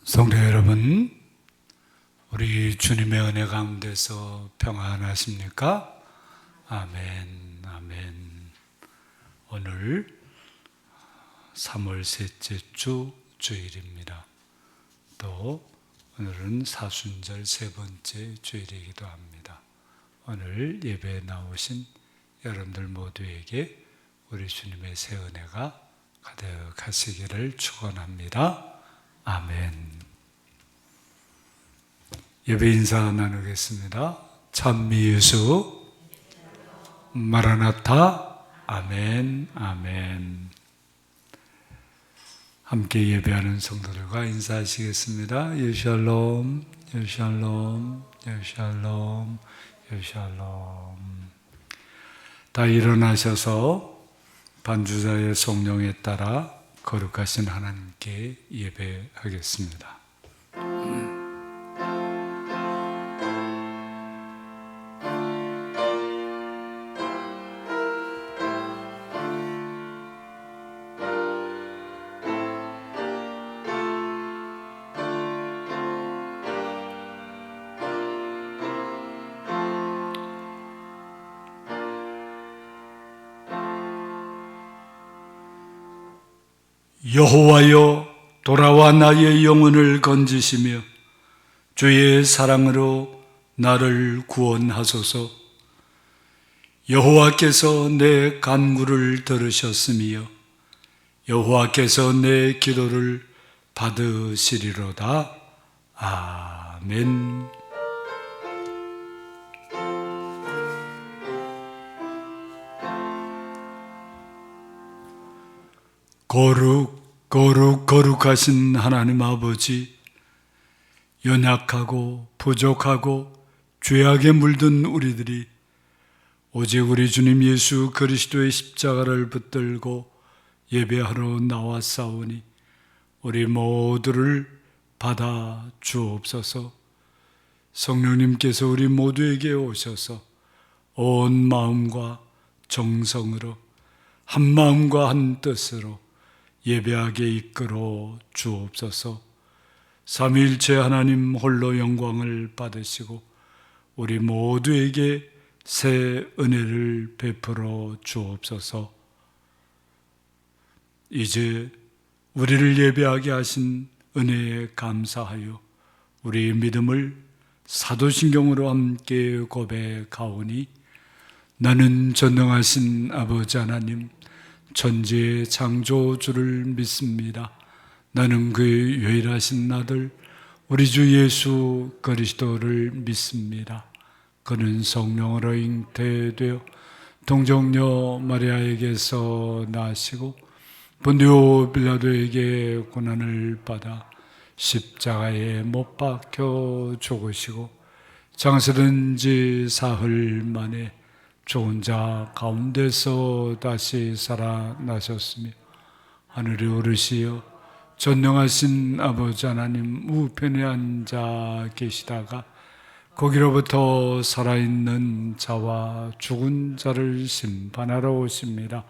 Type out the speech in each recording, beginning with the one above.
성도 여러분, 우리 주님의 은혜 가운데서 평안하십니까? 아멘, 아멘. 오늘 3월 셋째 주 주일입니다. 또 오늘은 사순절 세 번째 주일이기도 합니다. 오늘 예배에 나오신 여러분들 모두에게 우리 주님의 새 은혜가 가득하시기를 축원합니다. 아멘. 예배 인사 나누겠습니다. 찬미 예수, 마라나타, 아멘, 아멘. 함께 예배하는 성도들과 인사하시겠습니다. 예샬롬, 예샬롬, 예샬롬, 예샬롬. 다 일어나셔서 반주자의 성령에 따라 거룩하신 하나님께 예배하겠습니다. 여호와여, 돌아와 나의 영혼을 건지시며 주의 사랑으로 나를 구원하소서. 여호와께서 내 간구를 들으셨으며 여호와께서 내 기도를 받으시리로다. 아멘. 거룩하신 하나님 아버지, 연약하고 부족하고 죄악에 물든 우리들이 오직 우리 주님 예수 그리스도의 십자가를 붙들고 예배하러 나왔사오니 우리 모두를 받아 주옵소서. 성령님께서 우리 모두에게 오셔서 온 마음과 정성으로 한 마음과 한 뜻으로 예배하게 이끌어 주옵소서. 삼위일체 하나님 홀로 영광을 받으시고 우리 모두에게 새 은혜를 베풀어 주옵소서. 이제 우리를 예배하게 하신 은혜에 감사하여 우리의 믿음을 사도신경으로 함께 고백하오니 나는 전능하신 아버지 하나님 천지의 창조주를 믿습니다. 나는 그의 유일하신 아들 우리 주 예수 그리스도를 믿습니다. 그는 성령으로 잉태되어 동정녀 마리아에게서 나시고 본디오 빌라도에게 고난을 받아 십자가에 못 박혀 죽으시고 장사된 지 사흘 만에 죽은 자 가운데서 다시 살아나셨으며 하늘에 오르시어 전능하신 아버지 하나님 우편에 앉아 계시다가 거기로부터 살아있는 자와 죽은 자를 심판하러 오십니다.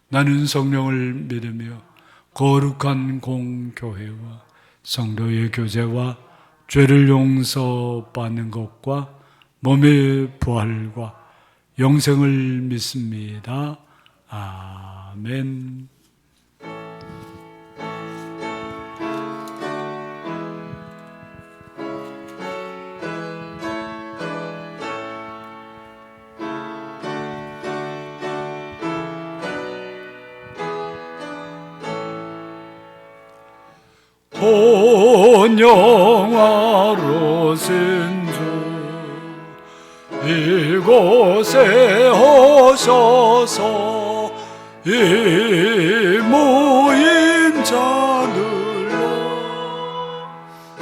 나는 성령을 믿으며 거룩한 공교회와 성도의 교제와 죄를 용서받는 것과 몸의 부활과 영생을 믿습니다. 아멘. 온영하로 신주 이곳에 오셔서 이 모인 자들로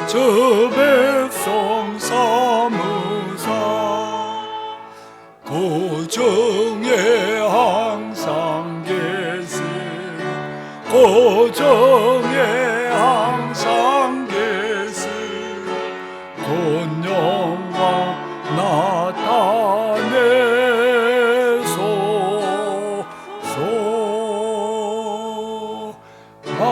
저 백성 삼으사 고정에 항상 계신 고정에 항상 계신 본 영광 나타내소서. 아멘.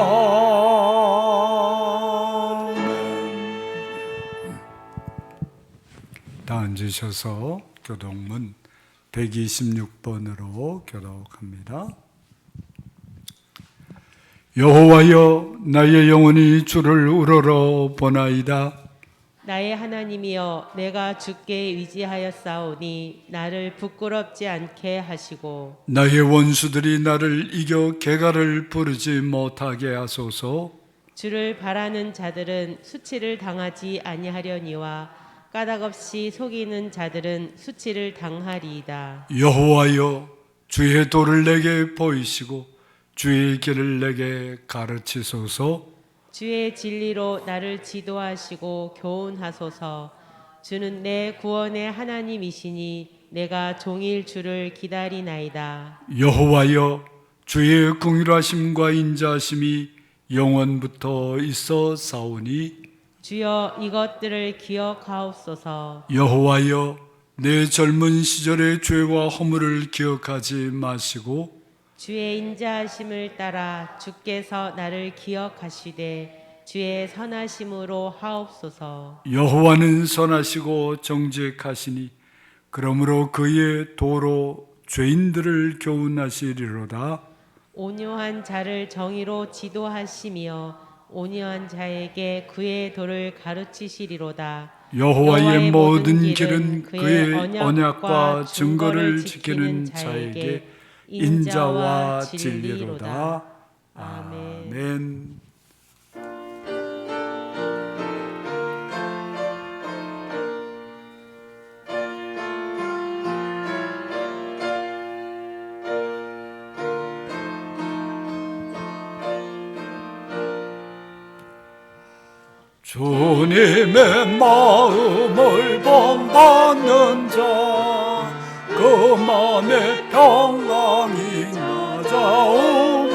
앉으셔서 교독문 126번으로 교독합니다. 여호와여, 나의 영혼이 주를 우러러 보나이다. 나의 하나님이여, 내가 주께 의지하였사오니 나를 부끄럽지 않게 하시고 나의 원수들이 나를 이겨 개가를 부르지 못하게 하소서. 주를 바라는 자들은 수치를 당하지 아니하려니와 까닭없이 속이는 자들은 수치를 당하리이다. 여호와여, 주의 도를 내게 보이시고 주의 길을 내게 가르치소서. 주의 진리로 나를 지도하시고 교훈하소서. 주는 내 구원의 하나님이시니 내가 종일 주를 기다리나이다. 여호와여, 주의 긍휼하심과 인자하심이 영원부터 있어 사오니 주여, 이것들을 기억하옵소서. 여호와여, 내 젊은 시절의 죄와 허물을 기억하지 마시고 주의 인자하심을 따라 주께서 나를 기억하시되 주의 선하심으로 하옵소서. 여호와는 선하시고 정직하시니 그러므로 그의 도로 죄인들을 교훈하시리로다. 온유한 자를 정의로 지도하시며 온유한 자에게 그의 도를 가르치시리로다. 여호와의 모든 길은 그의 언약과 증거를 지키는 자에게 인자와 진리로다. 아멘. 주님의 마음을 본받는 자, 그 마음의 평강이 찾아오고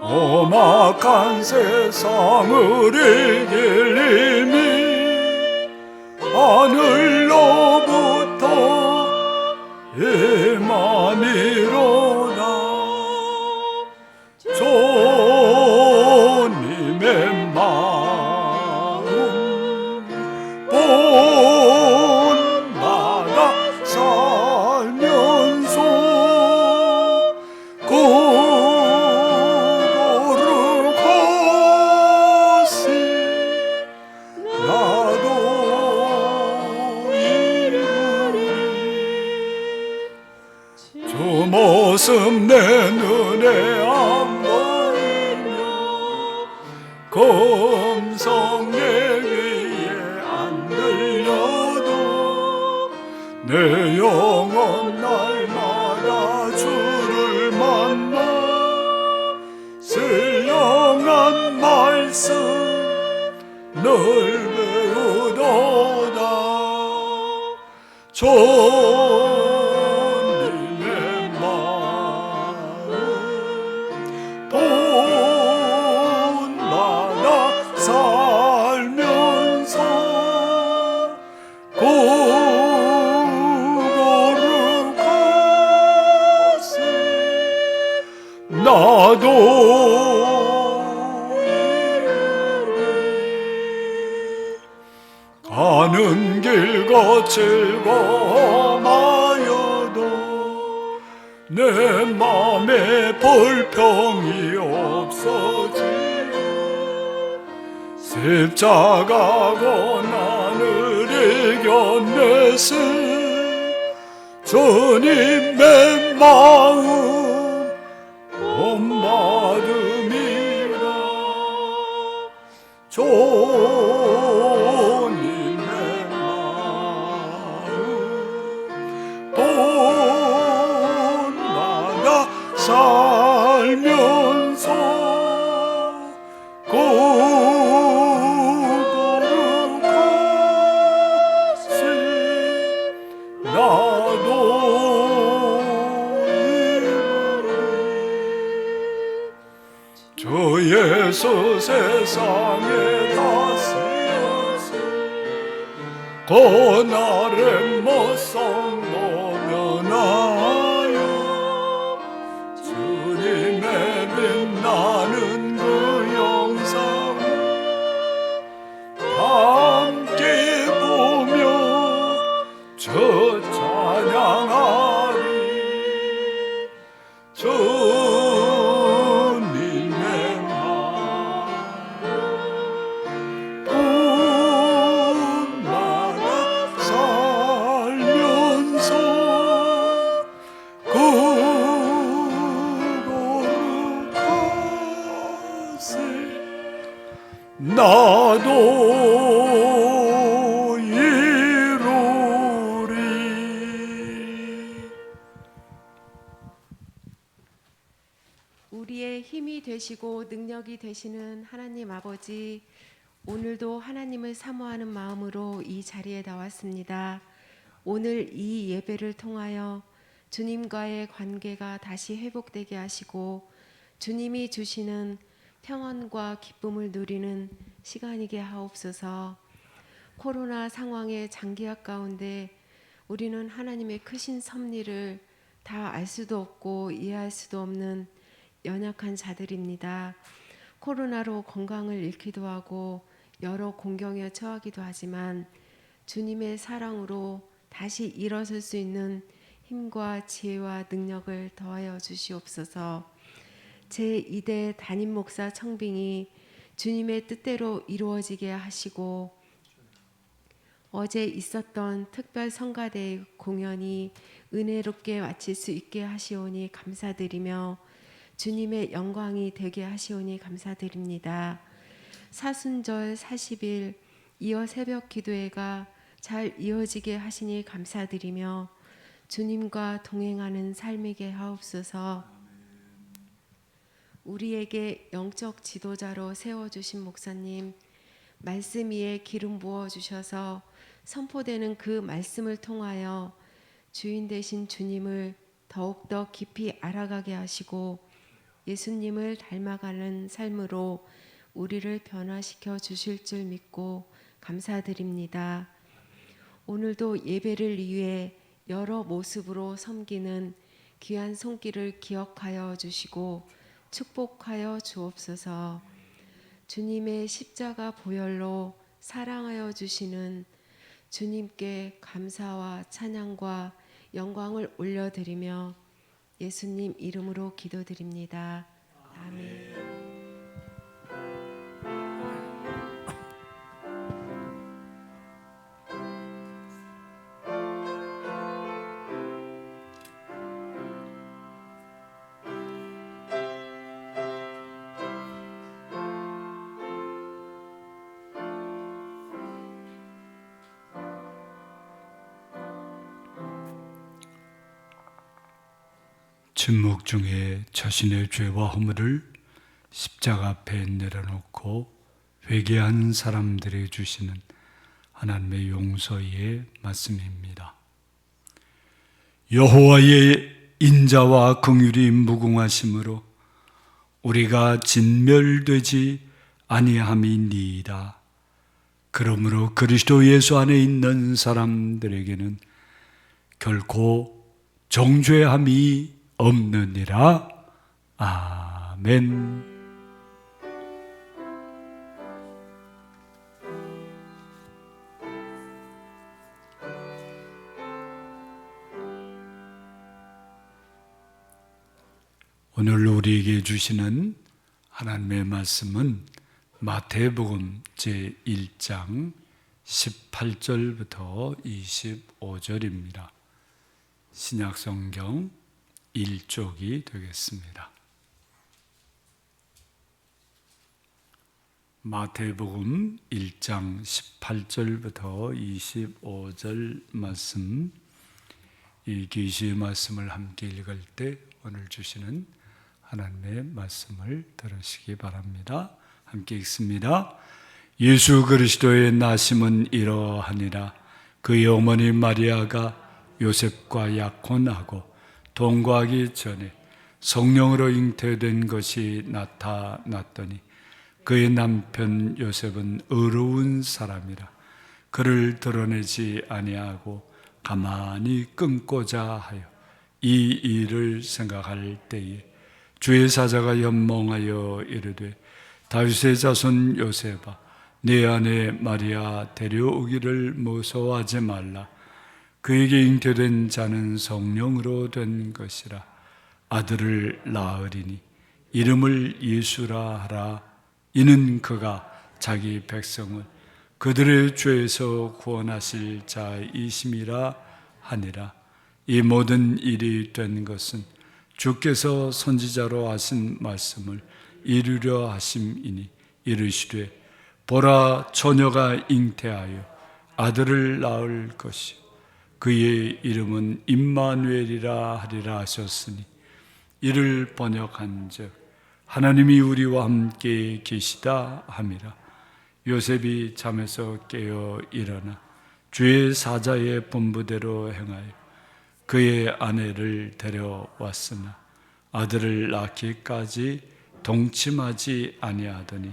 험악한 세상을 이길 힘이 하늘로부터 임함이로다. 주님의 마음 본받아 살면서 거룩하시 나도 이루리. 주 모습 내 눈에 안 보이며 검성 내 귀에 안 들려도 내 영혼 날마다 주를 만나 신령한 말씀 늘 배우도다. 주님의 마음 본받아 살면서 거룩하시 나도 이루리. 가는 길 거칠고 험하여도 내 맘에 불평이 없어지고 십자가 고난을 이겨내신 주님의 마음 본받음이라. 주님의 마음 본받아 살면서 거룩하시 나도 이루리. 주 예수 세상에 다스려서 고난의 모성도 변하여 주님의 빛나는 그 영상 함께 보며 나도 이루리. 우리의 힘이 되시고 능력이 되시는 하나님 아버지, 오늘도 하나님을 사모하는 마음으로 이 자리에 나왔습니다. 오늘 이 예배를 통하여 주님과의 관계가 다시 회복되게 하시고 주님이 주시는 평안과 기쁨을 누리는 시간이게 하옵소서. 코로나 상황의 장기화 가운데 우리는 하나님의 크신 섭리를 다 알 수도 없고 이해할 수도 없는 연약한 자들입니다. 코로나로 건강을 잃기도 하고 여러 공경에 처하기도 하지만 주님의 사랑으로 다시 일어설 수 있는 힘과 지혜와 능력을 더하여 주시옵소서. 제2대 담임 목사 청빙이 주님의 뜻대로 이루어지게 하시고 어제 있었던 특별 성가대 공연이 은혜롭게 마칠 수 있게 하시오니 감사드리며 주님의 영광이 되게 하시오니 감사드립니다. 사순절 40일 이어 새벽 기도회가 잘 이어지게 하시니 감사드리며 주님과 동행하는 삶이게 하옵소서. 우리에게 영적 지도자로 세워주신 목사님, 말씀 위에 기름 부어주셔서 선포되는 그 말씀을 통하여 주인 되신 주님을 더욱더 깊이 알아가게 하시고 예수님을 닮아가는 삶으로 우리를 변화시켜 주실 줄 믿고 감사드립니다. 오늘도 예배를 위해 여러 모습으로 섬기는 귀한 손길을 기억하여 주시고 축복하여 주옵소서. 주님의 십자가 보혈로 사랑하여 주시는 주님께 감사와 찬양과 영광을 올려드리며 예수님 이름으로 기도드립니다. 아멘. 침묵 중에 자신의 죄와 허물을 십자가 앞에 내려놓고 회개한 사람들에게 주시는 하나님의 용서의 말씀입니다. 여호와의 인자와 긍휼이 무궁하심으로 우리가 진멸되지 아니함이니이다. 그러므로 그리스도 예수 안에 있는 사람들에게는 결코 정죄함이 없느니라. 아멘. 오늘 우리에게 주시는 하나님의 말씀은 마태복음 제1장 18절부터 25절입니다. 신약성경 1쪽이 되겠습니다. 마태복음 1장 18절부터 25절 말씀, 이 계시의 말씀을 함께 읽을 때 오늘 주시는 하나님의 말씀을 들으시기 바랍니다. 함께 읽습니다. 예수 그리스도의 나심은 이러하니라. 그의 어머니 마리아가 요셉과 약혼하고 동거하기 전에 성령으로 잉태된 것이 나타났더니 그의 남편 요셉은 의로운 사람이라 그를 드러내지 아니하고 가만히 끊고자 하여 이 일을 생각할 때에 주의 사자가 연몽하여 이르되 다윗의 자손 요셉아 내 아내 마리아 데려오기를 무서워하지 말라. 그에게 잉태된 자는 성령으로 된 것이라. 아들을 낳으리니 이름을 예수라 하라. 이는 그가 자기 백성을 그들의 죄에서 구원하실 자이심이라 하니라. 이 모든 일이 된 것은 주께서 선지자로 하신 말씀을 이루려 하심이니 이르시되 보라, 처녀가 잉태하여 아들을 낳을 것이요 그의 이름은 임마누엘이라 하리라 하셨으니 이를 번역한즉 하나님이 우리와 함께 계시다 함이라. 요셉이 잠에서 깨어 일어나 주의 사자의 분부대로 행하여 그의 아내를 데려왔으나 아들을 낳기까지 동침하지 아니하더니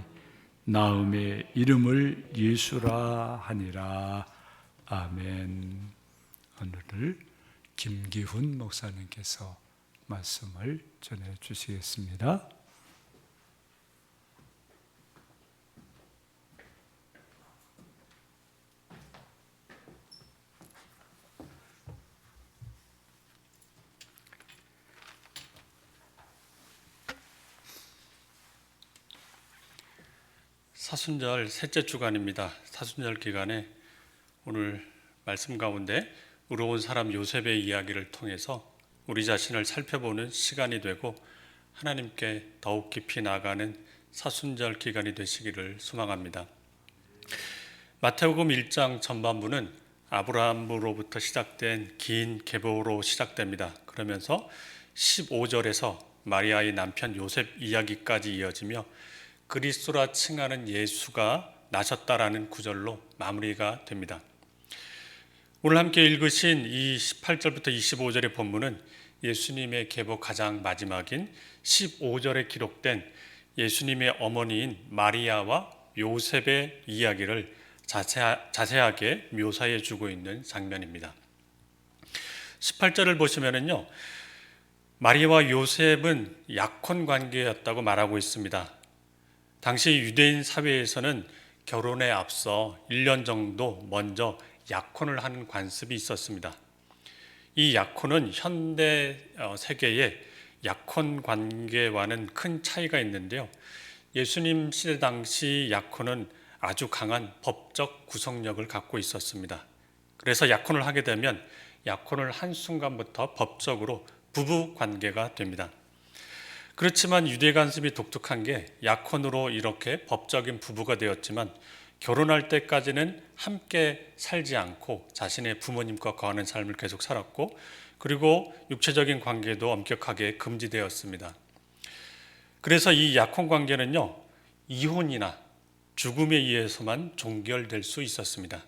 나음의 이름을 예수라 하니라. 아멘. 오늘 김기훈 목사님께서 말씀을 전해 주시겠습니다. 사순절 셋째 주간입니다. 사순절 기간에 오늘 말씀 가운데 의로운 사람 요셉의 이야기를 통해서 우리 자신을 살펴보는 시간이 되고 하나님께 더욱 깊이 나아가는 사순절 기간이 되시기를 소망합니다. 마태복음 1장 전반부는 아브라함으로부터 시작된 긴 계보로 시작됩니다. 그러면서 15절에서 마리아의 남편 요셉 이야기까지 이어지며 그리스도라 칭하는 예수가 나셨다라는 구절로 마무리가 됩니다. 오늘 함께 읽으신 이 18절부터 25절의 본문은 예수님의 계보 가장 마지막인 15절에 기록된 예수님의 어머니인 마리아와 요셉의 이야기를 자세하게 묘사해 주고 있는 장면입니다. 18절을 보시면은요, 마리아와 요셉은 약혼 관계였다고 말하고 있습니다. 당시 유대인 사회에서는 결혼에 앞서 1년 정도 먼저 약혼을 하는 관습이 있었습니다. 이 약혼은 현대 세계의 약혼 관계와는 큰 차이가 있는데요. 예수님 시대 당시 약혼은 아주 강한 법적 구속력을 갖고 있었습니다. 그래서 약혼을 하게 되면 약혼을 한 순간부터 법적으로 부부 관계가 됩니다. 그렇지만 유대 관습이 독특한 게 약혼으로 이렇게 법적인 부부가 되었지만 결혼할 때까지는 함께 살지 않고 자신의 부모님과 거하는 삶을 계속 살았고, 그리고 육체적인 관계도 엄격하게 금지되었습니다. 그래서 이 약혼 관계는요, 이혼이나 죽음에 의해서만 종결될 수 있었습니다.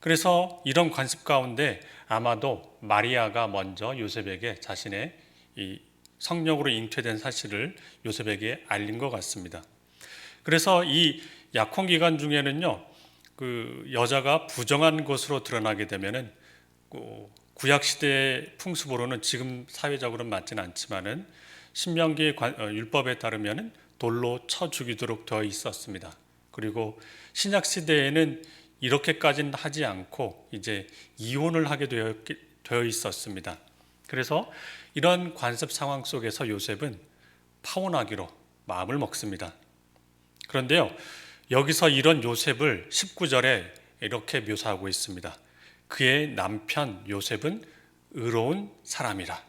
그래서 이런 관습 가운데 아마도 마리아가 먼저 요셉에게 자신의 이 성령으로 잉태된 사실을 요셉에게 알린 것 같습니다. 그래서 이 약혼 기간 중에는요, 그 여자가 부정한 것으로 드러나게 되면은 구약 시대의 풍습으로는 지금 사회적으로는 맞지는 않지만은 신명기 율법에 따르면은 돌로 쳐 죽이도록 되어 있었습니다. 그리고 신약 시대에는 이렇게까지는 하지 않고 이제 이혼을 하게 되어 있었습니다. 그래서 이런 관습 상황 속에서 요셉은 파혼하기로 마음을 먹습니다. 그런데요, 여기서 이런 요셉을 19절에 이렇게 묘사하고 있습니다. 그의 남편 요셉은 의로운 사람이라.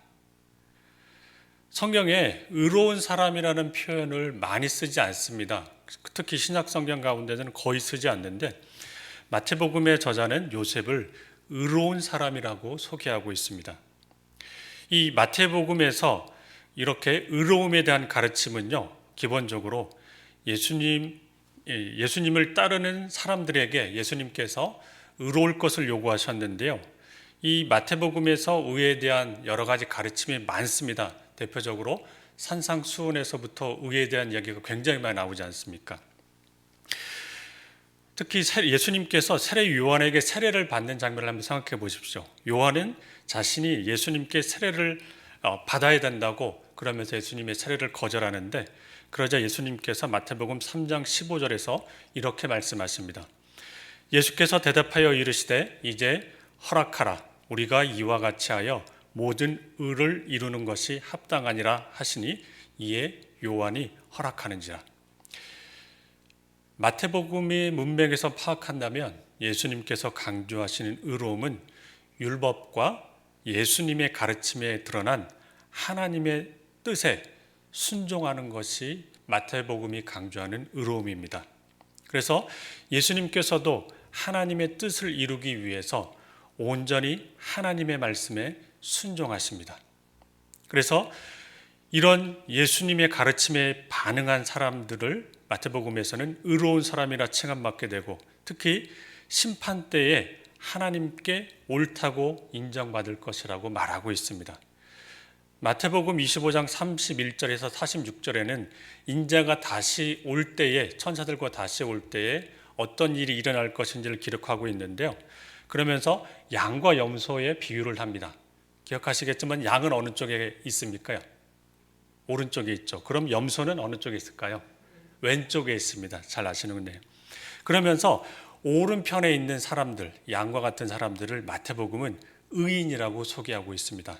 성경에 의로운 사람이라는 표현을 많이 쓰지 않습니다. 특히 신약 성경 가운데는 거의 쓰지 않는데 마태복음의 저자는 요셉을 의로운 사람이라고 소개하고 있습니다. 이 마태복음에서 이렇게 의로움에 대한 가르침은요, 기본적으로 예수님을 따르는 사람들에게 예수님께서 의로울 것을 요구하셨는데요. 이 마태복음에서 의에 대한 여러 가지 가르침이 많습니다. 대표적으로 산상수훈에서부터 의에 대한 이야기가 굉장히 많이 나오지 않습니까? 특히 예수님께서 세례 요한에게 세례를 받는 장면을 한번 생각해 보십시오. 요한은 자신이 예수님께 세례를 받아야 된다고 그러면서 예수님의 세례를 거절하는데, 그러자 예수님께서 마태복음 3장 15절에서 이렇게 말씀하십니다. 예수께서 대답하여 이르시되 이제 허락하라. 우리가 이와 같이 하여 모든 의를 이루는 것이 합당하니라 하시니 이에 요한이 허락하는지라. 마태복음의 문맥에서 파악한다면 예수님께서 강조하시는 의로움은 율법과 예수님의 가르침에 드러난 하나님의 뜻에 순종하는 것이 마태복음이 강조하는 의로움입니다. 그래서 예수님께서도 하나님의 뜻을 이루기 위해서 온전히 하나님의 말씀에 순종하십니다. 그래서 이런 예수님의 가르침에 반응한 사람들을 마태복음에서는 의로운 사람이라 칭함받게 되고, 특히 심판 때에 하나님께 옳다고 인정받을 것이라고 말하고 있습니다. 마태복음 25장 31절에서 46절에는 인자가 다시 올 때에, 천사들과 다시 올 때에 어떤 일이 일어날 것인지를 기록하고 있는데요. 그러면서 양과 염소의 비유를 합니다. 기억하시겠지만 양은 어느 쪽에 있습니까? 오른쪽에 있죠. 그럼 염소는 어느 쪽에 있을까요? 왼쪽에 있습니다. 잘 아시는군요. 그러면서 오른편에 있는 사람들, 양과 같은 사람들을 마태복음은 의인이라고 소개하고 있습니다.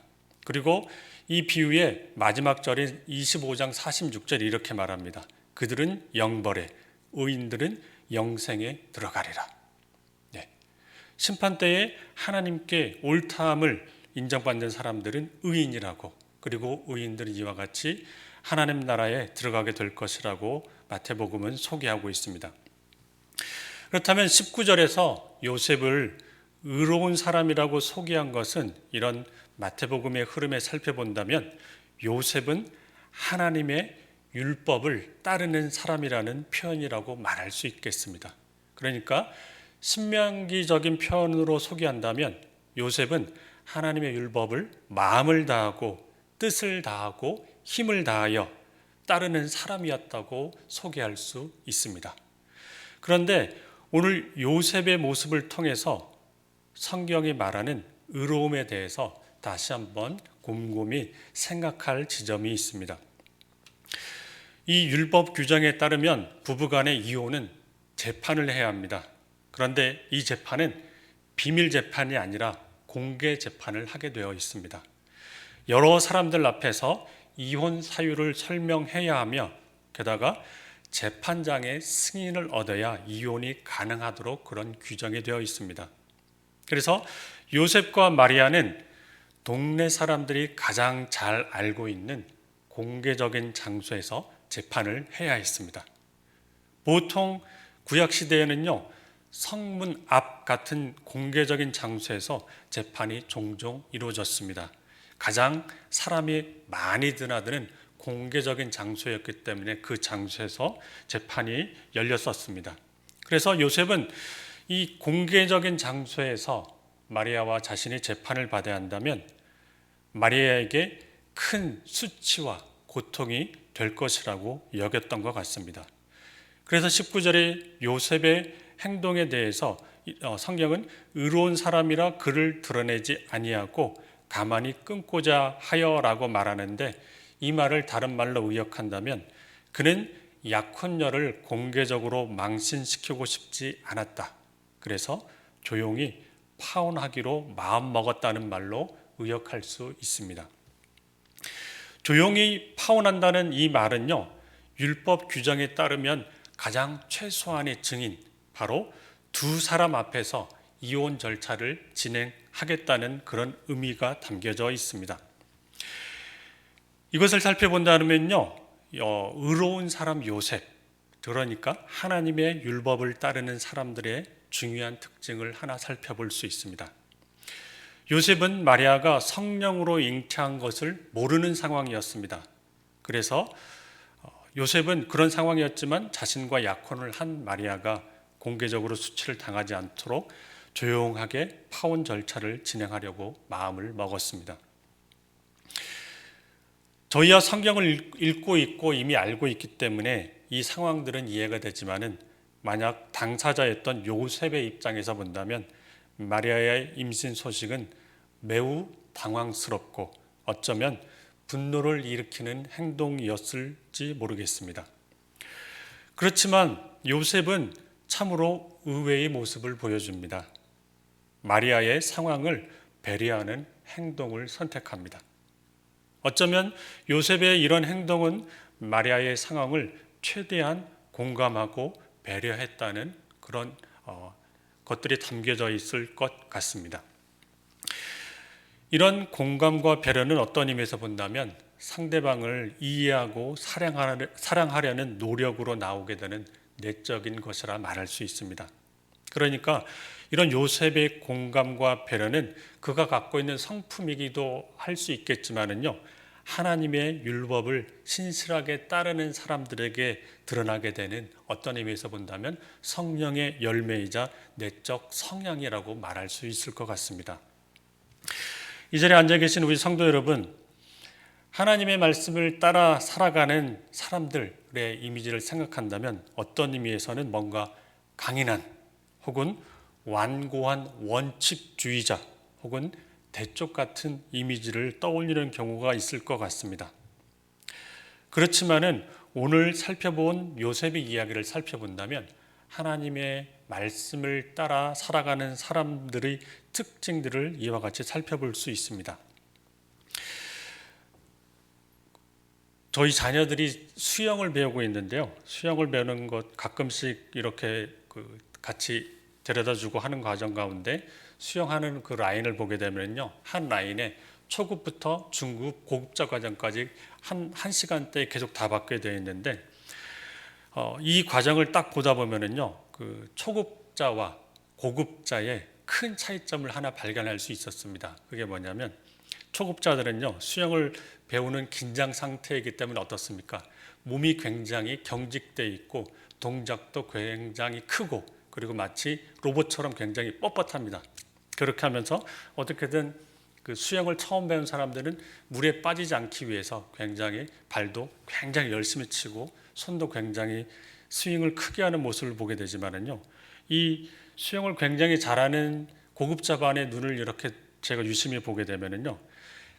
그리고 이 비유의 마지막 절인 25장 46절이 이렇게 말합니다. 그들은 영벌에, 의인들은 영생에 들어가리라. 네. 심판 때에 하나님께 옳다함을 인정받는 사람들은 의인이라고, 그리고 의인들은 이와 같이 하나님 나라에 들어가게 될 것이라고 마태복음은 소개하고 있습니다. 그렇다면 19절에서 요셉을 의로운 사람이라고 소개한 것은, 이런 마태복음의 흐름에 살펴본다면 요셉은 하나님의 율법을 따르는 사람이라는 표현이라고 말할 수 있겠습니다. 그러니까 신명기적인 표현으로 소개한다면 요셉은 하나님의 율법을 마음을 다하고 뜻을 다하고 힘을 다하여 따르는 사람이었다고 소개할 수 있습니다. 그런데 오늘 요셉의 모습을 통해서 성경이 말하는 의로움에 대해서 다시 한번 곰곰이 생각할 지점이 있습니다. 이 율법 규정에 따르면 부부간의 이혼은 재판을 해야 합니다. 그런데 이 재판은 비밀 재판이 아니라 공개 재판을 하게 되어 있습니다. 여러 사람들 앞에서 이혼 사유를 설명해야 하며, 게다가 재판장의 승인을 얻어야 이혼이 가능하도록 그런 규정이 되어 있습니다. 그래서 요셉과 마리아는 동네 사람들이 가장 잘 알고 있는 공개적인 장소에서 재판을 해야 했습니다. 보통 구약시대에는요, 성문 앞 같은 공개적인 장소에서 재판이 종종 이루어졌습니다. 가장 사람이 많이 드나드는 공개적인 장소였기 때문에 그 장소에서 재판이 열렸었습니다. 그래서 요셉은 이 공개적인 장소에서 마리아와 자신이 재판을 받아야 한다면 마리아에게 큰 수치와 고통이 될 것이라고 여겼던 것 같습니다. 그래서 19절에 요셉의 행동에 대해서 성경은 의로운 사람이라 그를 드러내지 아니하고 가만히 끊고자 하여라고 말하는데, 이 말을 다른 말로 의역한다면 그는 약혼녀를 공개적으로 망신시키고 싶지 않았다. 그래서 조용히 파혼하기로 마음먹었다는 말로 의역할 수 있습니다. 조용히 파혼한다는 이 말은요, 율법 규정에 따르면 가장 최소한의 증인, 바로 두 사람 앞에서 이혼 절차를 진행하겠다는 그런 의미가 담겨져 있습니다. 이것을 살펴본다면요, 의로운 사람 요셉, 그러니까 하나님의 율법을 따르는 사람들의 중요한 특징을 하나 살펴볼 수 있습니다. 요셉은 마리아가 성령으로 잉태한 것을 모르는 상황이었습니다. 그래서 요셉은 그런 상황이었지만 자신과 약혼을 한 마리아가 공개적으로 수치를 당하지 않도록 조용하게 파혼 절차를 진행하려고 마음을 먹었습니다. 저희야 성경을 읽고 있고 이미 알고 있기 때문에 이 상황들은 이해가 되지만은, 만약 당사자였던 요셉의 입장에서 본다면 마리아의 임신 소식은 매우 당황스럽고 어쩌면 분노를 일으키는 행동이었을지 모르겠습니다. 그렇지만 요셉은 참으로 의외의 모습을 보여줍니다. 마리아의 상황을 배려하는 행동을 선택합니다. 어쩌면 요셉의 이런 행동은 마리아의 상황을 최대한 공감하고 배려했다는 그런 것들이 담겨져 있을 것 같습니다. 이런 공감과 배려는 어떤 의미에서 본다면 상대방을 이해하고 사랑하려는 노력으로 나오게 되는 내적인 것이라 말할 수 있습니다. 그러니까 이런 요셉의 공감과 배려는 그가 갖고 있는 성품이기도 할 수 있겠지만은요, 하나님의 율법을 신실하게 따르는 사람들에게 드러나게 되는 어떤 의미에서 본다면 성령의 열매이자 내적 성향이라고 말할 수 있을 것 같습니다. 이 자리에 앉아 계신 우리 성도 여러분, 하나님의 말씀을 따라 살아가는 사람들의 이미지를 생각한다면 어떤 의미에서는 뭔가 강인한 혹은 완고한 원칙주의자 혹은 대쪽 같은 이미지를 떠올리는 경우가 있을 것 같습니다. 그렇지만은 오늘 살펴본 요셉의 이야기를 살펴본다면 하나님의 말씀을 따라 살아가는 사람들의 특징들을 이와 같이 살펴볼 수 있습니다. 저희 자녀들이 수영을 배우고 있는데요. 수영을 배우는 것 가끔씩 이렇게 같이 데려다주고 하는 과정 가운데 수영하는 그 라인을 보게 되면요, 한 라인에 초급부터 중급, 고급자 과정까지 한 시간대에 계속 다 받게 되어 있는데 이 과정을 딱 보다 보면은요, 그 초급자와 고급자의 큰 차이점을 하나 발견할 수 있었습니다. 그게 뭐냐면 초급자들은요, 수영을 배우는 긴장 상태이기 때문에 어떻습니까? 몸이 굉장히 경직되어 있고 동작도 굉장히 크고 그리고 마치 로봇처럼 굉장히 뻣뻣합니다. 그렇게 하면서 어떻게든 그 수영을 처음 배운 사람들은 물에 빠지지 않기 위해서 굉장히 발도 굉장히 열심히 치고 손도 굉장히 스윙을 크게 하는 모습을 보게 되지만은요, 이 수영을 굉장히 잘하는 고급자 반의 눈을 이렇게 제가 유심히 보게 되면은요,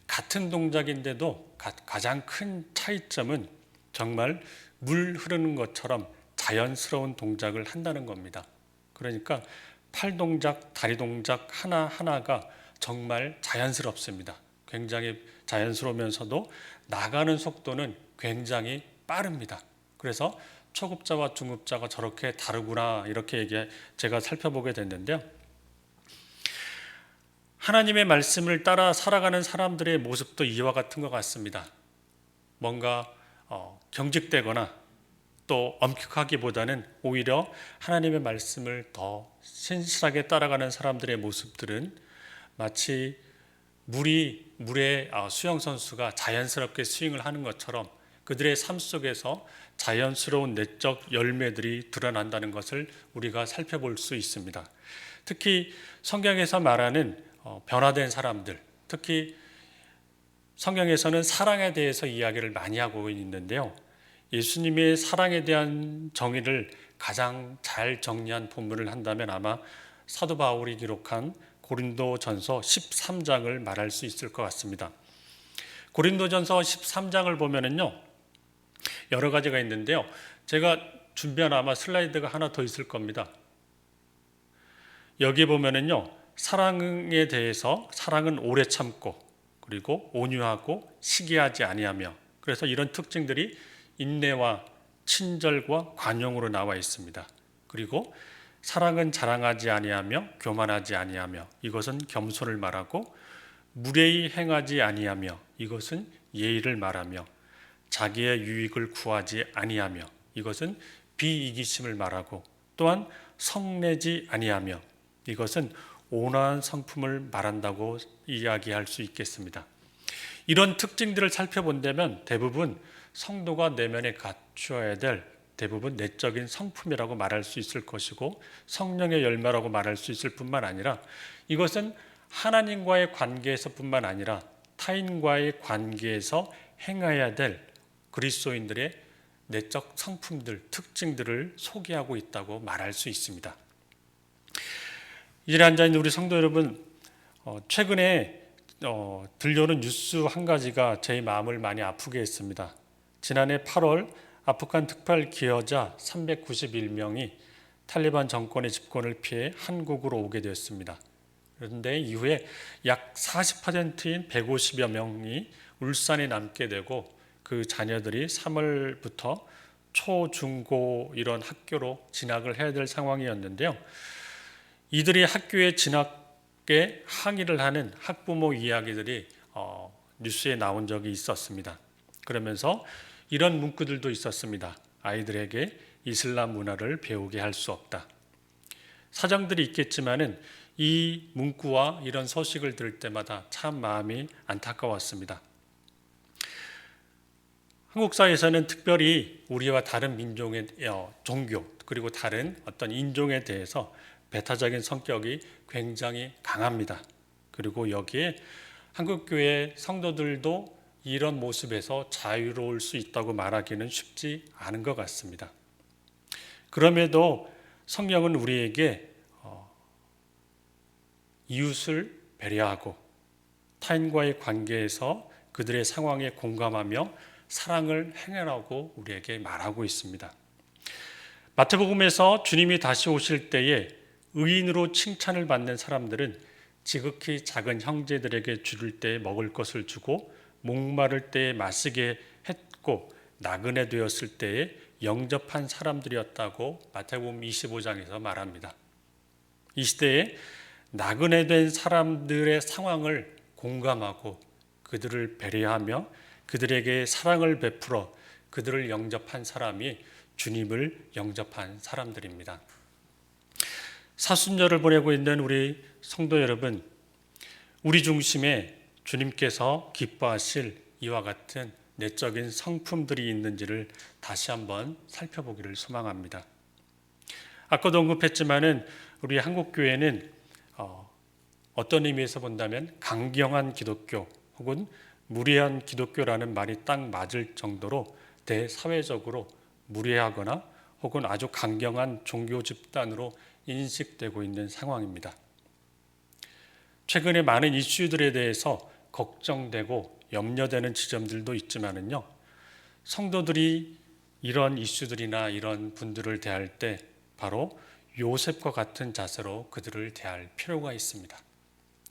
같은 동작인데도 가장 큰 차이점은 정말 물 흐르는 것처럼 자연스러운 동작을 한다는 겁니다. 그러니까 팔 동작, 다리 동작 하나하나가 정말 자연스럽습니다. 굉장히 자연스러우면서도 나가는 속도는 굉장히 빠릅니다. 그래서 초급자와 중급자가 저렇게 다르구나 이렇게 제가 살펴보게 됐는데요. 하나님의 말씀을 따라 살아가는 사람들의 모습도 이와 같은 것 같습니다. 뭔가 경직되거나 또 엄격하기보다는 오히려 하나님의 말씀을 더 신실하게 따라가는 사람들의 모습들은 마치 물에 수영선수가 자연스럽게 스윙을 하는 것처럼 그들의 삶 속에서 자연스러운 내적 열매들이 드러난다는 것을 우리가 살펴볼 수 있습니다. 특히 성경에서 말하는 변화된 사람들, 특히 성경에서는 사랑에 대해서 이야기를 많이 하고 있는데요. 예수님의 사랑에 대한 정의를 가장 잘 정리한 본문을 한다면 아마 사도 바울이 기록한 고린도전서 13장을 말할 수 있을 것 같습니다. 고린도전서 13장을 보면은요, 여러 가지가 있는데요. 제가 준비한 아마 슬라이드가 하나 더 있을 겁니다. 여기 보면은요, 사랑에 대해서 사랑은 오래 참고 그리고 온유하고 시기하지 아니하며, 그래서 이런 특징들이 인내와 친절과 관용으로 나와 있습니다. 그리고 사랑은 자랑하지 아니하며 교만하지 아니하며, 이것은 겸손을 말하고, 무례히 행하지 아니하며, 이것은 예의를 말하며, 자기의 유익을 구하지 아니하며, 이것은 비이기심을 말하고, 또한 성내지 아니하며, 이것은 온화한 성품을 말한다고 이야기할 수 있겠습니다. 이런 특징들을 살펴본다면 대부분 성도가 내면에 갖추어야 될 대부분 내적인 성품이라고 말할 수 있을 것이고, 성령의 열매라고 말할 수 있을 뿐만 아니라 이것은 하나님과의 관계에서 뿐만 아니라 타인과의 관계에서 행해야 될 그리스도인들의 내적 성품들, 특징들을 소개하고 있다고 말할 수 있습니다. 이 자리에 앉아있는 우리 성도 여러분, 최근에 들려오는 뉴스 한 가지가 제 마음을 많이 아프게 했습니다. 지난해 8월 아프간 특별 기여자 391명이 탈리반 정권의 집권을 피해 한국으로 오게 되었습니다. 그런데 이후에 약 40%인 150여 명이 울산에 남게 되고, 그 자녀들이 3월부터 초, 중, 고 이런 학교로 진학을 해야 될 상황이었는데요. 이들이 학교에 진학에 항의를 하는 학부모 이야기들이 뉴스에 나온 적이 있었습니다. 그러면서 이런 문구들도 있었습니다. 아이들에게 이슬람 문화를 배우게 할 수 없다. 사정들이 있겠지만은 이 문구와 이런 소식을 들을 때마다 참 마음이 안타까웠습니다. 한국 사회에서는 특별히 우리와 다른 민족의 종교 그리고 다른 어떤 인종에 대해서 배타적인 성격이 굉장히 강합니다. 그리고 여기에 한국교회 성도들도 이런 모습에서 자유로울 수 있다고 말하기는 쉽지 않은 것 같습니다. 그럼에도 성경은 우리에게 이웃을 배려하고 타인과의 관계에서 그들의 상황에 공감하며 사랑을 행하라고 우리에게 말하고 있습니다. 마태복음에서 주님이 다시 오실 때에 의인으로 칭찬을 받는 사람들은 지극히 작은 형제들에게 줄일 때 먹을 것을 주고 목마를 때에 마시게 했고 나그네 되었을 때에 영접한 사람들이었다고 마태복음 25장에서 말합니다. 이 시대에 나그네 된 사람들의 상황을 공감하고 그들을 배려하며 그들에게 사랑을 베풀어 그들을 영접한 사람이 주님을 영접한 사람들입니다. 사순절을 보내고 있는 우리 성도 여러분, 우리 중심에 주님께서 기뻐하실 이와 같은 내적인 성품들이 있는지를 다시 한번 살펴보기를 소망합니다. 아까도 언급했지만은 우리 한국교회는 어떤 의미에서 본다면 강경한 기독교 혹은 무례한 기독교라는 말이 딱 맞을 정도로 대사회적으로 무례하거나 혹은 아주 강경한 종교 집단으로 인식되고 있는 상황입니다. 최근에 많은 이슈들에 대해서 걱정되고 염려되는 지점들도 있지만은요, 성도들이 이런 이슈들이나 이런 분들을 대할 때 바로 요셉과 같은 자세로 그들을 대할 필요가 있습니다.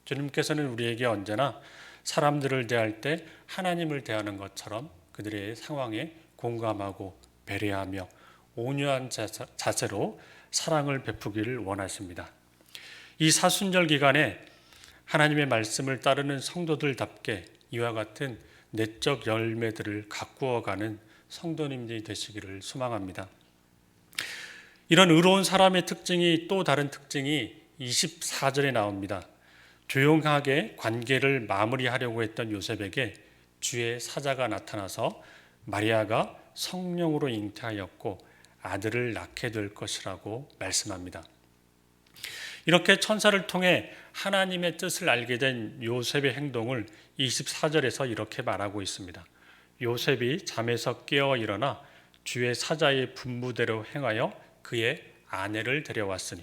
주님께서는 우리에게 언제나 사람들을 대할 때 하나님을 대하는 것처럼 그들의 상황에 공감하고 배려하며 온유한 자세로 사랑을 베푸기를 원하십니다. 이 사순절 기간에 하나님의 말씀을 따르는 성도들답게 이와 같은 내적 열매들을 가꾸어가는 성도님들이 되시기를 소망합니다. 이런 의로운 사람의 특징이 또 다른 특징이 24절에 나옵니다. 조용하게 관계를 마무리하려고 했던 요셉에게 주의 사자가 나타나서 마리아가 성령으로 잉태하였고 아들을 낳게 될 것이라고 말씀합니다. 이렇게 천사를 통해 하나님의 뜻을 알게 된 요셉의 행동을 24절에서 이렇게 말하고 있습니다. 요셉이 잠에서 깨어 일어나 주의 사자의 분부대로 행하여 그의 아내를 데려왔으니.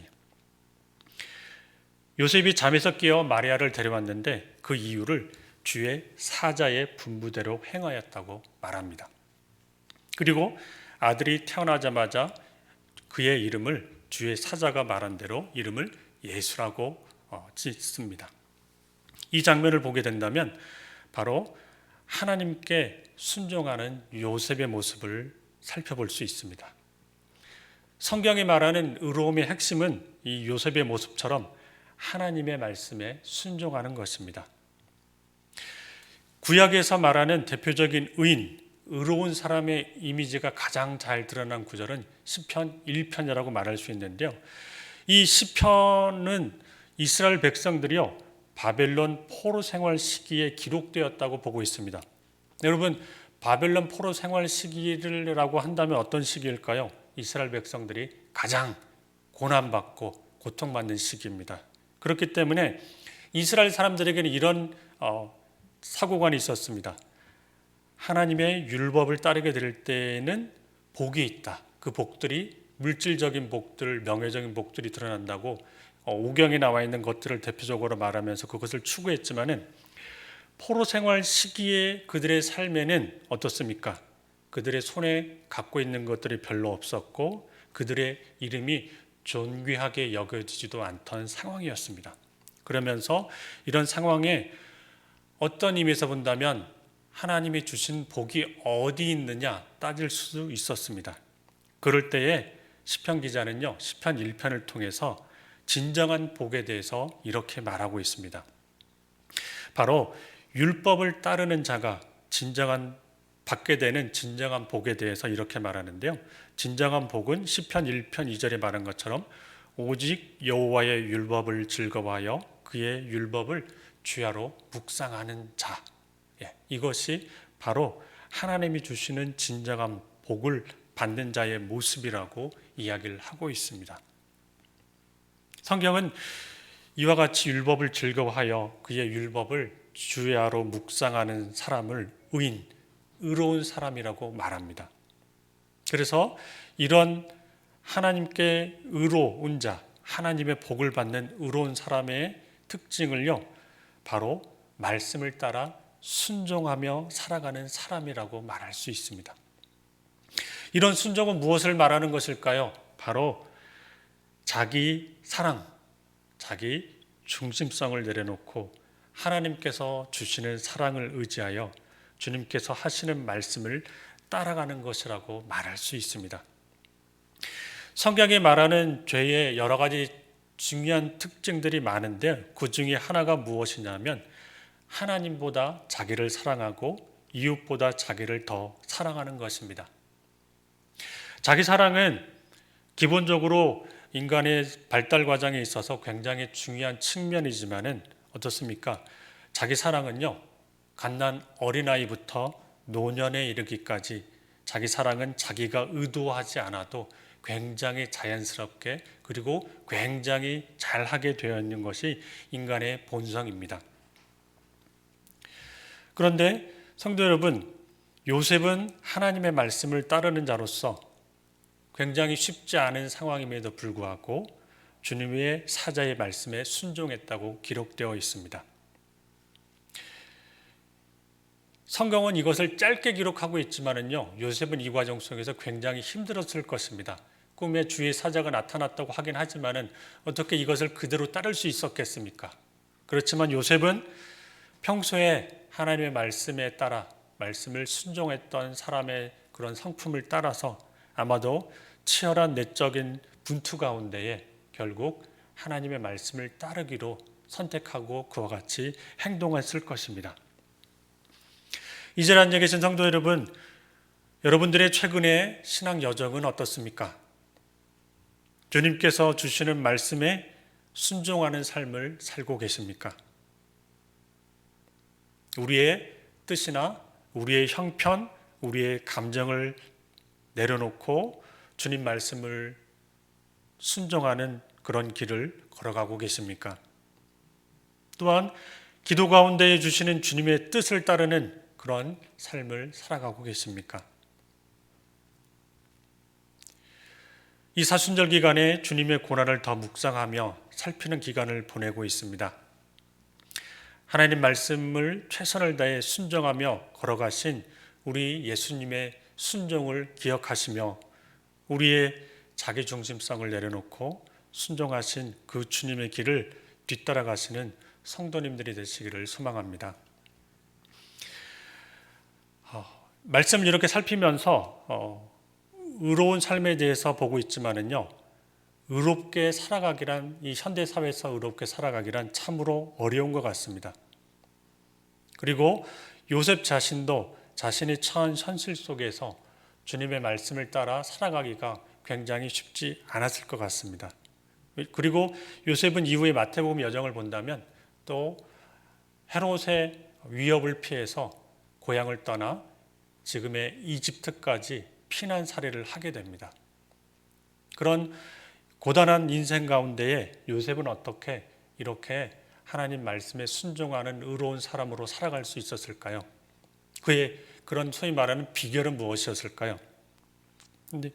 요셉이 잠에서 깨어 마리아를 데려왔는데 그 이유를 주의 사자의 분부대로 행하였다고 말합니다. 그리고 아들이 태어나자마자 그의 이름을 주의 사자가 말한 대로 이름을 예수라고 짓습니다. 이 장면을 보게 된다면 바로 하나님께 순종하는 요셉의 모습을 살펴볼 수 있습니다. 성경이 말하는 의로움의 핵심은 이 요셉의 모습처럼 하나님의 말씀에 순종하는 것입니다. 구약에서 말하는 대표적인 의인, 의로운 사람의 이미지가 가장 잘 드러난 구절은 시편 1편이라고 말할 수 있는데요. 이 시편은 이스라엘 백성들이요 바벨론 포로 생활 시기에 기록되었다고 보고 있습니다. 여러분, 바벨론 포로 생활 시기라고 한다면 어떤 시기일까요? 이스라엘 백성들이 가장 고난받고 고통받는 시기입니다. 그렇기 때문에 이스라엘 사람들에게는 이런 사고관이 있었습니다. 하나님의 율법을 따르게 될 때에는 복이 있다. 그 복들이 물질적인 복들, 명예적인 복들이 드러난다고 오경에 나와 있는 것들을 대표적으로 말하면서 그것을 추구했지만은 포로 생활 시기에 그들의 삶에는 어떻습니까? 그들의 손에 갖고 있는 것들이 별로 없었고 그들의 이름이 존귀하게 여겨지지도 않던 상황이었습니다. 그러면서 이런 상황에 어떤 의미에서 본다면 하나님이 주신 복이 어디 있느냐 따질 수 있었습니다. 그럴 때에 시편 기자는요, 시편 1편을 통해서 진정한 복에 대해서 이렇게 말하고 있습니다. 바로 율법을 따르는 자가 진정한 받게 되는 진정한 복에 대해서 이렇게 말하는데요. 진정한 복은 시편 1편 2절에 말한 것처럼 오직 여호와의 율법을 즐거워하여 그의 율법을 주야로 묵상하는 자. 이것이 바로 하나님이 주시는 진정한 복을 받는 자의 모습이라고 이야기를 하고 있습니다. 성경은 이와 같이 율법을 즐거워하여 그의 율법을 주야로 묵상하는 사람을 의로운 사람이라고 말합니다. 그래서 이런 하나님께 의로운 자, 하나님의 복을 받는 의로운 사람의 특징을요, 바로 말씀을 따라 순종하며 살아가는 사람이라고 말할 수 있습니다. 이런 순종은 무엇을 말하는 것일까요? 바로 자기 사랑, 자기 중심성을 내려놓고 하나님께서 주시는 사랑을 의지하여 주님께서 하시는 말씀을 따라가는 것이라고 말할 수 있습니다. 성경이 말하는 죄의 여러 가지 중요한 특징들이 많은데 그 중에 하나가 무엇이냐면 하나님보다 자기를 사랑하고 이웃보다 자기를 더 사랑하는 것입니다. 자기 사랑은 기본적으로 인간의 발달 과정에 있어서 굉장히 중요한 측면이지만은 어떻습니까? 자기 사랑은요, 갓난 어린아이부터 노년에 이르기까지 자기 사랑은 자기가 의도하지 않아도 굉장히 자연스럽게 그리고 굉장히 잘하게 되어 있는 것이 인간의 본성입니다. 그런데 성도 여러분, 요셉은 하나님의 말씀을 따르는 자로서 굉장히 쉽지 않은 상황임에도 불구하고 주님의 사자의 말씀에 순종했다고 기록되어 있습니다. 성경은 이것을 짧게 기록하고 있지만은요, 요셉은 이 과정 속에서 굉장히 힘들었을 것입니다. 꿈에 주의 사자가 나타났다고 하긴 하지만은 어떻게 이것을 그대로 따를 수 있었겠습니까? 그렇지만 요셉은 평소에 하나님의 말씀에 따라 말씀을 순종했던 사람의 그런 성품을 따라서 아마도 치열한 내적인 분투 가운데에 결국 하나님의 말씀을 따르기로 선택하고 그와 같이 행동했을 것입니다. 이제 앉아 계신 성도 여러분, 여러분들의 최근의 신앙 여정은 어떻습니까? 주님께서 주시는 말씀에 순종하는 삶을 살고 계십니까? 우리의 뜻이나 우리의 형편, 우리의 감정을 내려놓고 주님 말씀을 순종하는 그런 길을 걸어가고 계십니까? 또한 기도 가운데 주시는 주님의 뜻을 따르는 그런 삶을 살아가고 계십니까? 이 사순절 기간에 주님의 고난을 더 묵상하며 살피는 기간을 보내고 있습니다. 하나님 말씀을 최선을 다해 순종하며 걸어가신 우리 예수님의 순종을 기억하시며 우리의 자기중심성을 내려놓고 순종하신 그 주님의 길을 뒤따라가시는 성도님들이 되시기를 소망합니다. 말씀을 이렇게 살피면서 의로운 삶에 대해서 보고 있지만은요, 의롭게 살아가기란, 이 현대 사회에서 의롭게 살아가기란 참으로 어려운 것 같습니다. 그리고 요셉 자신도 자신이 처한 현실 속에서 주님의 말씀을 따라 살아가기가 굉장히 쉽지 않았을 것 같습니다. 그리고 요셉은 이후에 마태복음 여정을 본다면 또 헤롯의 위협을 피해서 고향을 떠나 지금의 이집트까지 피난 살이를 하게 됩니다. 그런 고단한 인생 가운데에 요셉은 어떻게 이렇게 하나님 말씀에 순종하는 의로운 사람으로 살아갈 수 있었을까요? 그의 그런 소위 말하는 비결은 무엇이었을까요? 근데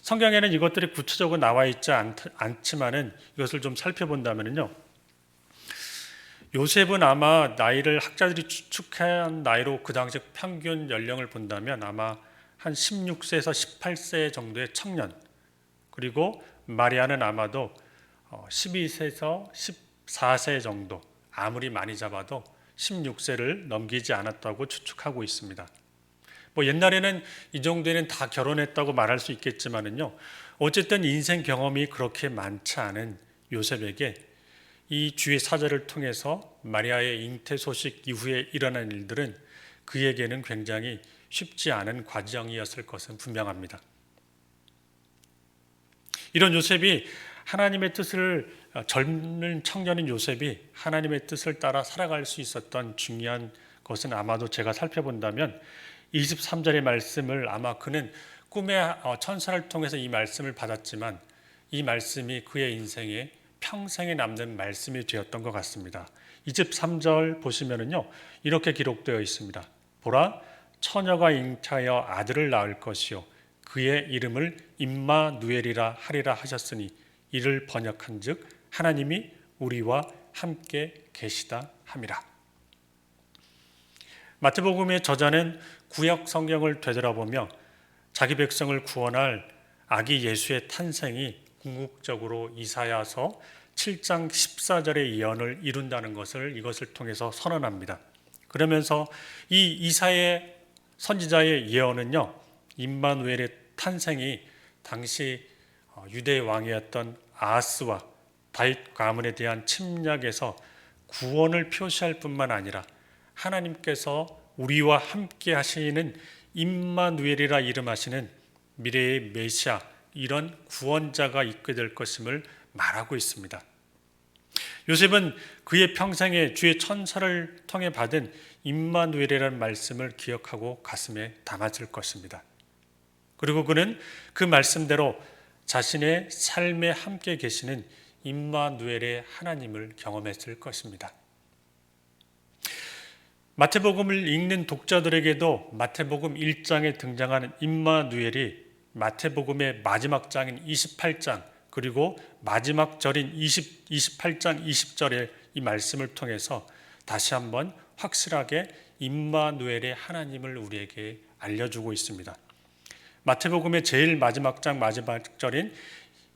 성경에는 이것들이 구체적으로 나와 있지 않지만은 이것을 좀 살펴본다면요, 요셉은 아마 나이를 학자들이 추측한 나이로 그 당시 평균 연령을 본다면 아마 한 16세에서 18세 정도의 청년, 그리고 마리아는 아마도 12세에서 14세 정도, 아무리 많이 잡아도 16세를 넘기지 않았다고 추측하고 있습니다. 옛날에는 이 정도에는 다 결혼했다고 말할 수 있겠지만은요, 어쨌든 인생 경험이 그렇게 많지 않은 요셉에게 이 주의 사자를 통해서 마리아의 잉태 소식 이후에 일어난 일들은 그에게는 굉장히 쉽지 않은 과정이었을 것은 분명합니다. 이런 요셉이 하나님의 뜻을 젊은 청년인 요셉이 하나님의 뜻을 따라 살아갈 수 있었던 중요한 것은 아마도 제가 살펴본다면 23절의 말씀을 아마 그는 꿈의 천사를 통해서 이 말씀을 받았지만 이 말씀이 그의 인생에 평생에 남는 말씀이 되었던 것 같습니다. 23절 보시면은요 이렇게 기록되어 있습니다. 보라 처녀가 잉타하여 아들을 낳을 것이요 그의 이름을 임마누엘이라 하리라 하셨으니 이를 번역한즉 하나님이 우리와 함께 계시다 함이라. 마태복음의 저자는 구약 성경을 되돌아보며 자기 백성을 구원할 아기 예수의 탄생이 궁극적으로 이사야서 7장 14절의 예언을 이룬다는 것을 이것을 통해서 선언합니다. 그러면서 이 이사야 선지자의 예언은요 임마누엘의 탄생이 당시 유대 왕이었던 아하스와 다윗 가문에 대한 침략에서 구원을 표시할 뿐만 아니라 하나님께서 우리와 함께 하시는 임마누엘이라 이름하시는 미래의 메시아 이런 구원자가 있게 될 것임을 말하고 있습니다. 요셉은 그의 평생에 주의 천사를 통해 받은 임마누엘이라는 말씀을 기억하고 가슴에 담았을 것입니다. 그리고 그는 그 말씀대로 자신의 삶에 함께 계시는 임마누엘의 하나님을 경험했을 것입니다. 마태복음을 읽는 독자들에게도 마태복음 1장에 등장하는 임마누엘이 마태복음의 마지막 장인 28장 그리고 마지막 절인 28장 20절의 이 말씀을 통해서 다시 한번 확실하게 임마누엘의 하나님을 우리에게 알려주고 있습니다. 마태복음의 제일 마지막 장 마지막 절인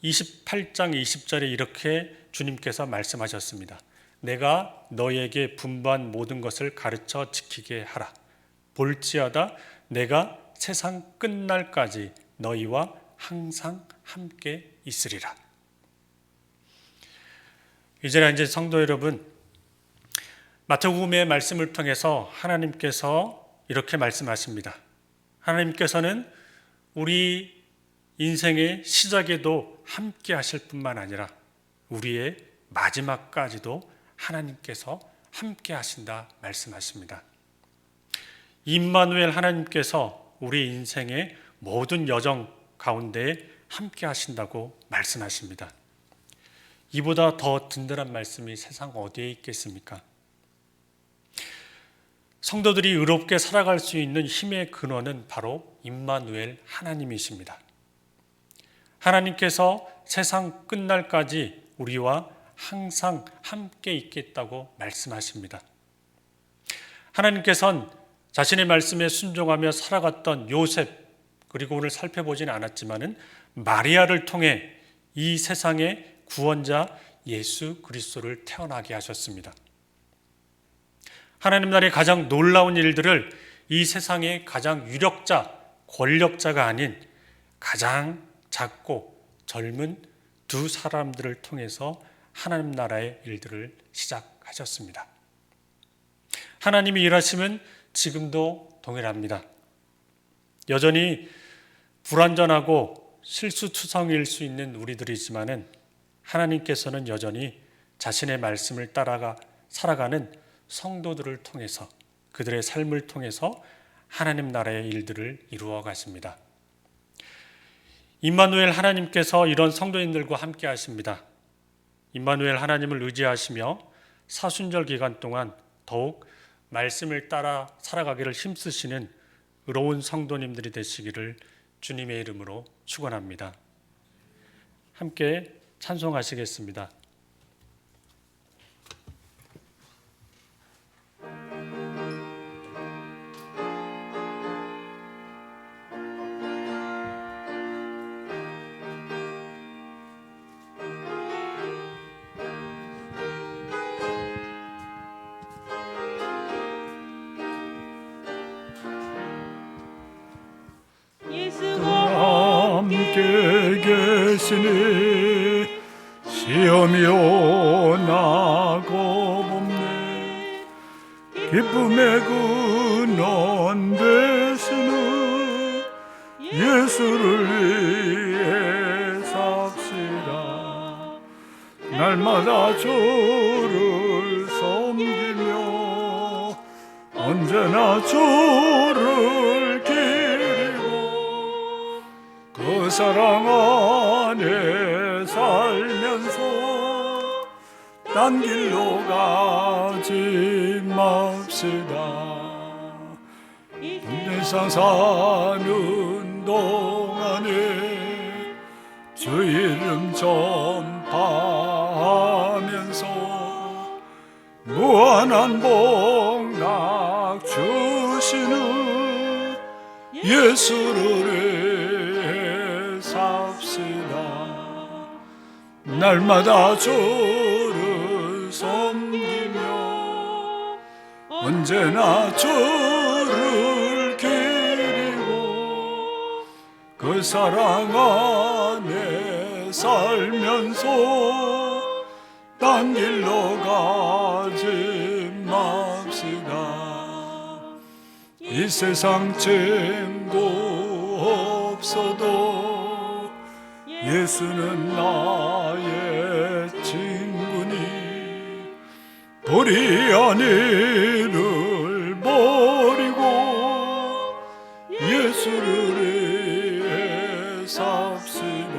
28장 20절에 이렇게 주님께서 말씀하셨습니다. 내가 너에게 분부한 모든 것을 가르쳐 지키게 하라. 볼지어다 내가 세상 끝날까지 너희와 항상 함께 있으리라. 이제 성도 여러분, 마태복음의 말씀을 통해서 하나님께서 이렇게 말씀하십니다. 하나님께서는 우리 인생의 시작에도 함께 하실 뿐만 아니라 우리의 마지막까지도 하나님께서 함께 하신다 말씀하십니다. 임마누엘 하나님께서 우리 인생의 모든 여정 가운데에 함께 하신다고 말씀하십니다. 이보다 더 든든한 말씀이 세상 어디에 있겠습니까? 성도들이 의롭게 살아갈 수 있는 힘의 근원은 바로 임마누엘 하나님이십니다. 하나님께서 세상 끝날까지 우리와 항상 함께 있겠다고 말씀하십니다. 하나님께서는 자신의 말씀에 순종하며 살아갔던 요셉 그리고 오늘 살펴보지는 않았지만은 마리아를 통해 이 세상의 구원자 예수 그리스도를 태어나게 하셨습니다. 하나님 나라의 가장 놀라운 일들을 이 세상의 가장 유력자, 권력자가 아닌 가장 작고 젊은 두 사람들을 통해서 하나님 나라의 일들을 시작하셨습니다. 하나님의 일하심은 지금도 동일합니다. 여전히 불완전하고 실수투성일 수 있는 우리들이지만은 하나님께서는 여전히 자신의 말씀을 따라가 살아가는 성도들을 통해서 그들의 삶을 통해서 하나님 나라의 일들을 이루어 가십니다. 임마누엘 하나님께서 이런 성도인들과 함께 하십니다. 임마누엘 하나님을 의지하시며 사순절 기간 동안 더욱 말씀을 따라 살아가기를 힘쓰시는 의로운 성도님들이 되시기를 주님의 이름으로 축원합니다. 함께 찬송하시겠습니다. 함께 계시니 시험이 오나고 봄네 기쁨의 근원 되시는 예수를 위해 삽시다. 날마다 주를 섬기며 언제나 주를 기리고 그 사랑 안에 살면서 딴 길로 가지 맙시다. 이 세상 사는 동안에 주 이름 전파하면서 무한한 복락 주시는 예수를 삽시다. 날마다 주를 섬기며 언제나 주를 기리고 그 사랑 안에 살면서 딴 길로 가지 맙시다. 이 세상 친구 없어도 예수는 나의 친구니 불의 아니를 버리고 예수를 위해 삽시다.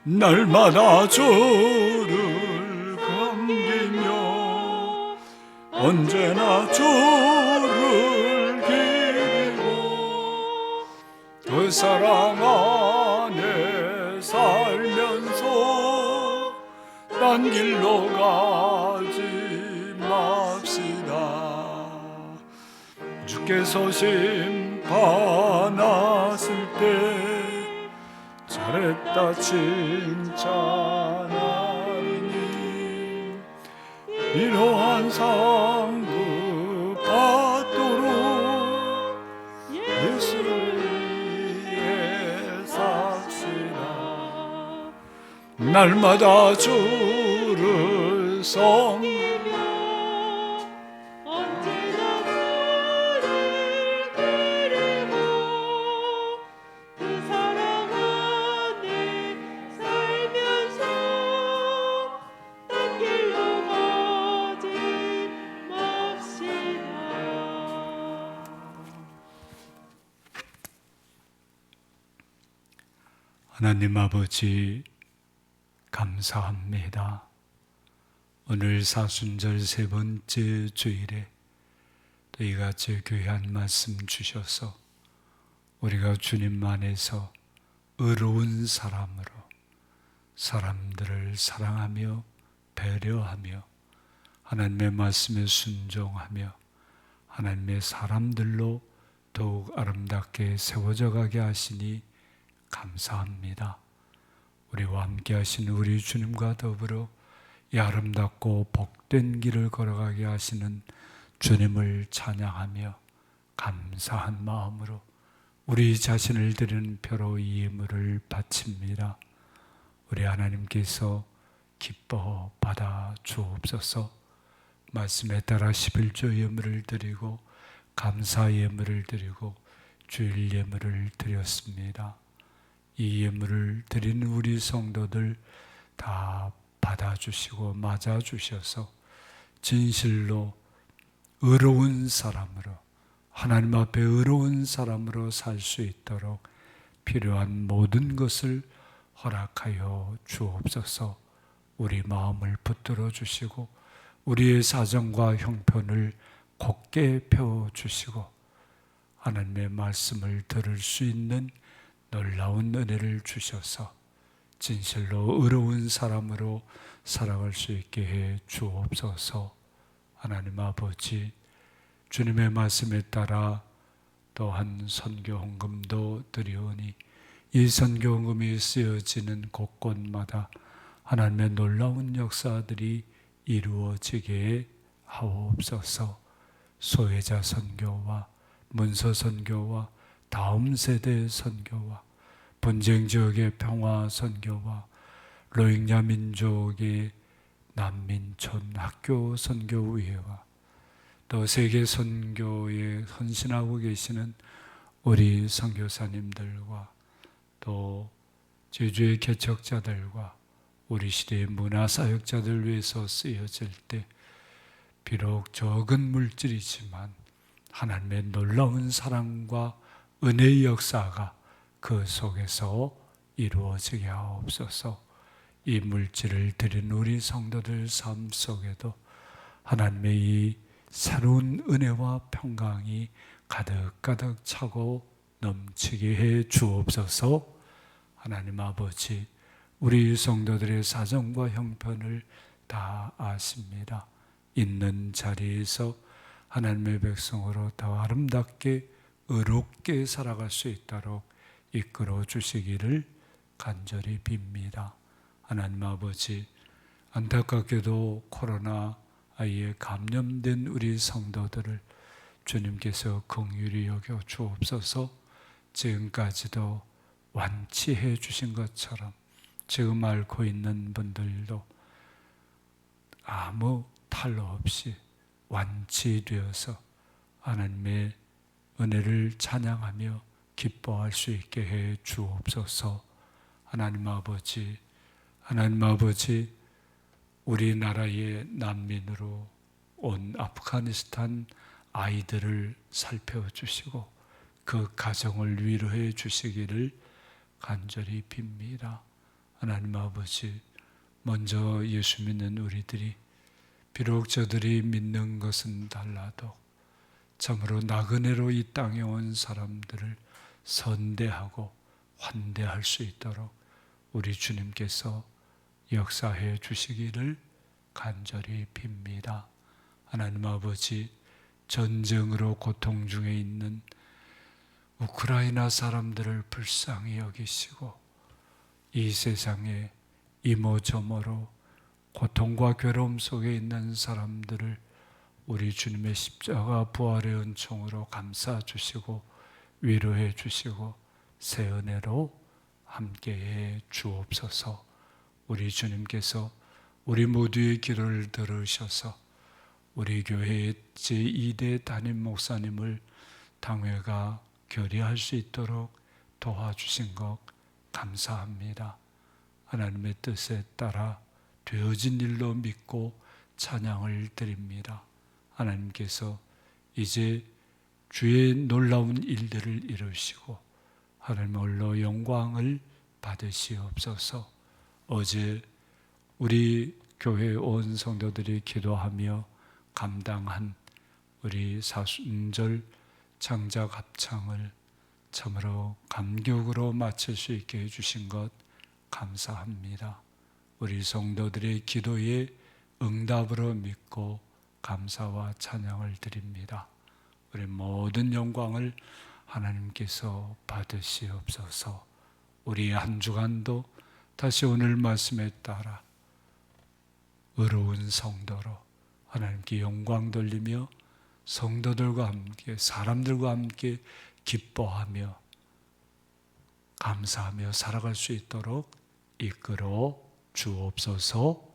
날마다 주를 섬기며 언제나 주를 기리고 그 사랑 안에 살면서 딴 길로 가지 맙시다. 주께서 심판하실 때 잘했다 칭찬하리니 이러한 상급 받도록 예수를 위해 삽시다. 날마다 주를 섬기며 언제나 주를 기리고 그 사랑 안에 살면서 딴 길로 가지 맙시다. 하나님 아버지 감사합니다. 오늘 사순절 세 번째 주일에 또 이같이 귀한 말씀 주셔서 우리가 주님 안에서 의로운 사람으로 사람들을 사랑하며 배려하며 하나님의 말씀에 순종하며 하나님의 사람들로 더욱 아름답게 세워져 가게 하시니 감사합니다. 우리와 함께 하신 우리 주님과 더불어 이 아름답고 복된 길을 걸어가게 하시는 주님을 찬양하며 감사한 마음으로 우리 자신을 드리는 표로 이 예물을 바칩니다. 우리 하나님께서 기뻐 받아 주옵소서. 말씀에 따라 11조 예물을 드리고 감사 예물을 드리고 주일 예물을 드렸습니다. 이 예물을 드리는 우리 성도들 다 받아주시고 맞아주셔서 진실로 의로운 사람으로 하나님 앞에 의로운 사람으로 살 수 있도록 필요한 모든 것을 허락하여 주옵소서. 우리 마음을 붙들어 주시고 우리의 사정과 형편을 곧게 펴주시고 하나님의 말씀을 들을 수 있는 놀라운 은혜를 주셔서 진실로 의로운 사람으로 살아갈 수 있게 해 주옵소서. 하나님 아버지, 주님의 말씀에 따라 또한 선교 헌금도 드리오니 이 선교 헌금이 쓰여지는 곳곳마다 하나님의 놀라운 역사들이 이루어지게 하옵소서. 소외자 선교와 문서 선교와 다음 세대 선교와 분쟁 지역의 평화 선교와 로힝야 민족의 난민촌 학교 선교위회와 또 세계 선교에 헌신하고 계시는 우리 선교사님들과 또 제주의 개척자들과 우리 시대의 문화사역자들 위해서 쓰여질 때 비록 적은 물질이지만 하나님의 놀라운 사랑과 은혜의 역사가 그 속에서 이루어지게 하옵소서. 이 물질을 드린 우리 성도들 삶 속에도 하나님의 이 새로운 은혜와 평강이 가득가득 차고 넘치게 해 주옵소서. 하나님 아버지, 우리 성도들의 사정과 형편을 다 아십니다. 있는 자리에서 하나님의 백성으로 더 아름답게 의롭게 살아갈 수 있도록 이끌어 주시기를 간절히 빕니다. 하나님 아버지, 안타깝게도 코로나에 감염된 우리 성도들을 주님께서 긍휼히 여겨 주옵소서. 지금까지도 완치해 주신 것처럼 지금 앓고 있는 분들도 아무 탈로 없이 완치되어서 하나님의 은혜를 찬양하며 기뻐할 수 있게 해 주옵소서. 하나님 아버지, 우리나라의 난민으로 온 아프가니스탄 아이들을 살펴주시고 그 가정을 위로해 주시기를 간절히 빕니다. 하나님 아버지, 먼저 예수 믿는 우리들이 비록 저들이 믿는 것은 달라도 참으로 나그네로 이 땅에 온 사람들을 선대하고 환대할 수 있도록 우리 주님께서 역사해 주시기를 간절히 빕니다. 하나님 아버지, 전쟁으로 고통 중에 있는 우크라이나 사람들을 불쌍히 여기시고 이 세상에 이모저모로 고통과 괴로움 속에 있는 사람들을 우리 주님의 십자가 부활의 은총으로 감싸 주시고 위로해 주시고 새 은혜로 함께해 주옵소서. 우리 주님께서 우리 모두의 기도를 들으셔서 우리 교회의 제2대 담임 목사님을 당회가 결의할 수 있도록 도와주신 것 감사합니다. 하나님의 뜻에 따라 되어진 일로 믿고 찬양을 드립니다. 하나님께서 이제 주의 놀라운 일들을 이루시고 하나님 홀로 영광을 받으시옵소서. 어제 우리 교회 온 성도들이 기도하며 감당한 우리 사순절 창작 합창을 참으로 감격으로 마칠 수 있게 해주신 것 감사합니다. 우리 성도들의 기도에 응답으로 믿고 감사와 찬양을 드립니다. 우리 모든 영광을 하나님께서 받으시옵소서. 우리 한 주간도 다시 오늘 말씀에 따라 의로운 성도로 하나님께 영광 돌리며 성도들과 함께 사람들과 함께 기뻐하며 감사하며 살아갈 수 있도록 이끌어 주옵소서.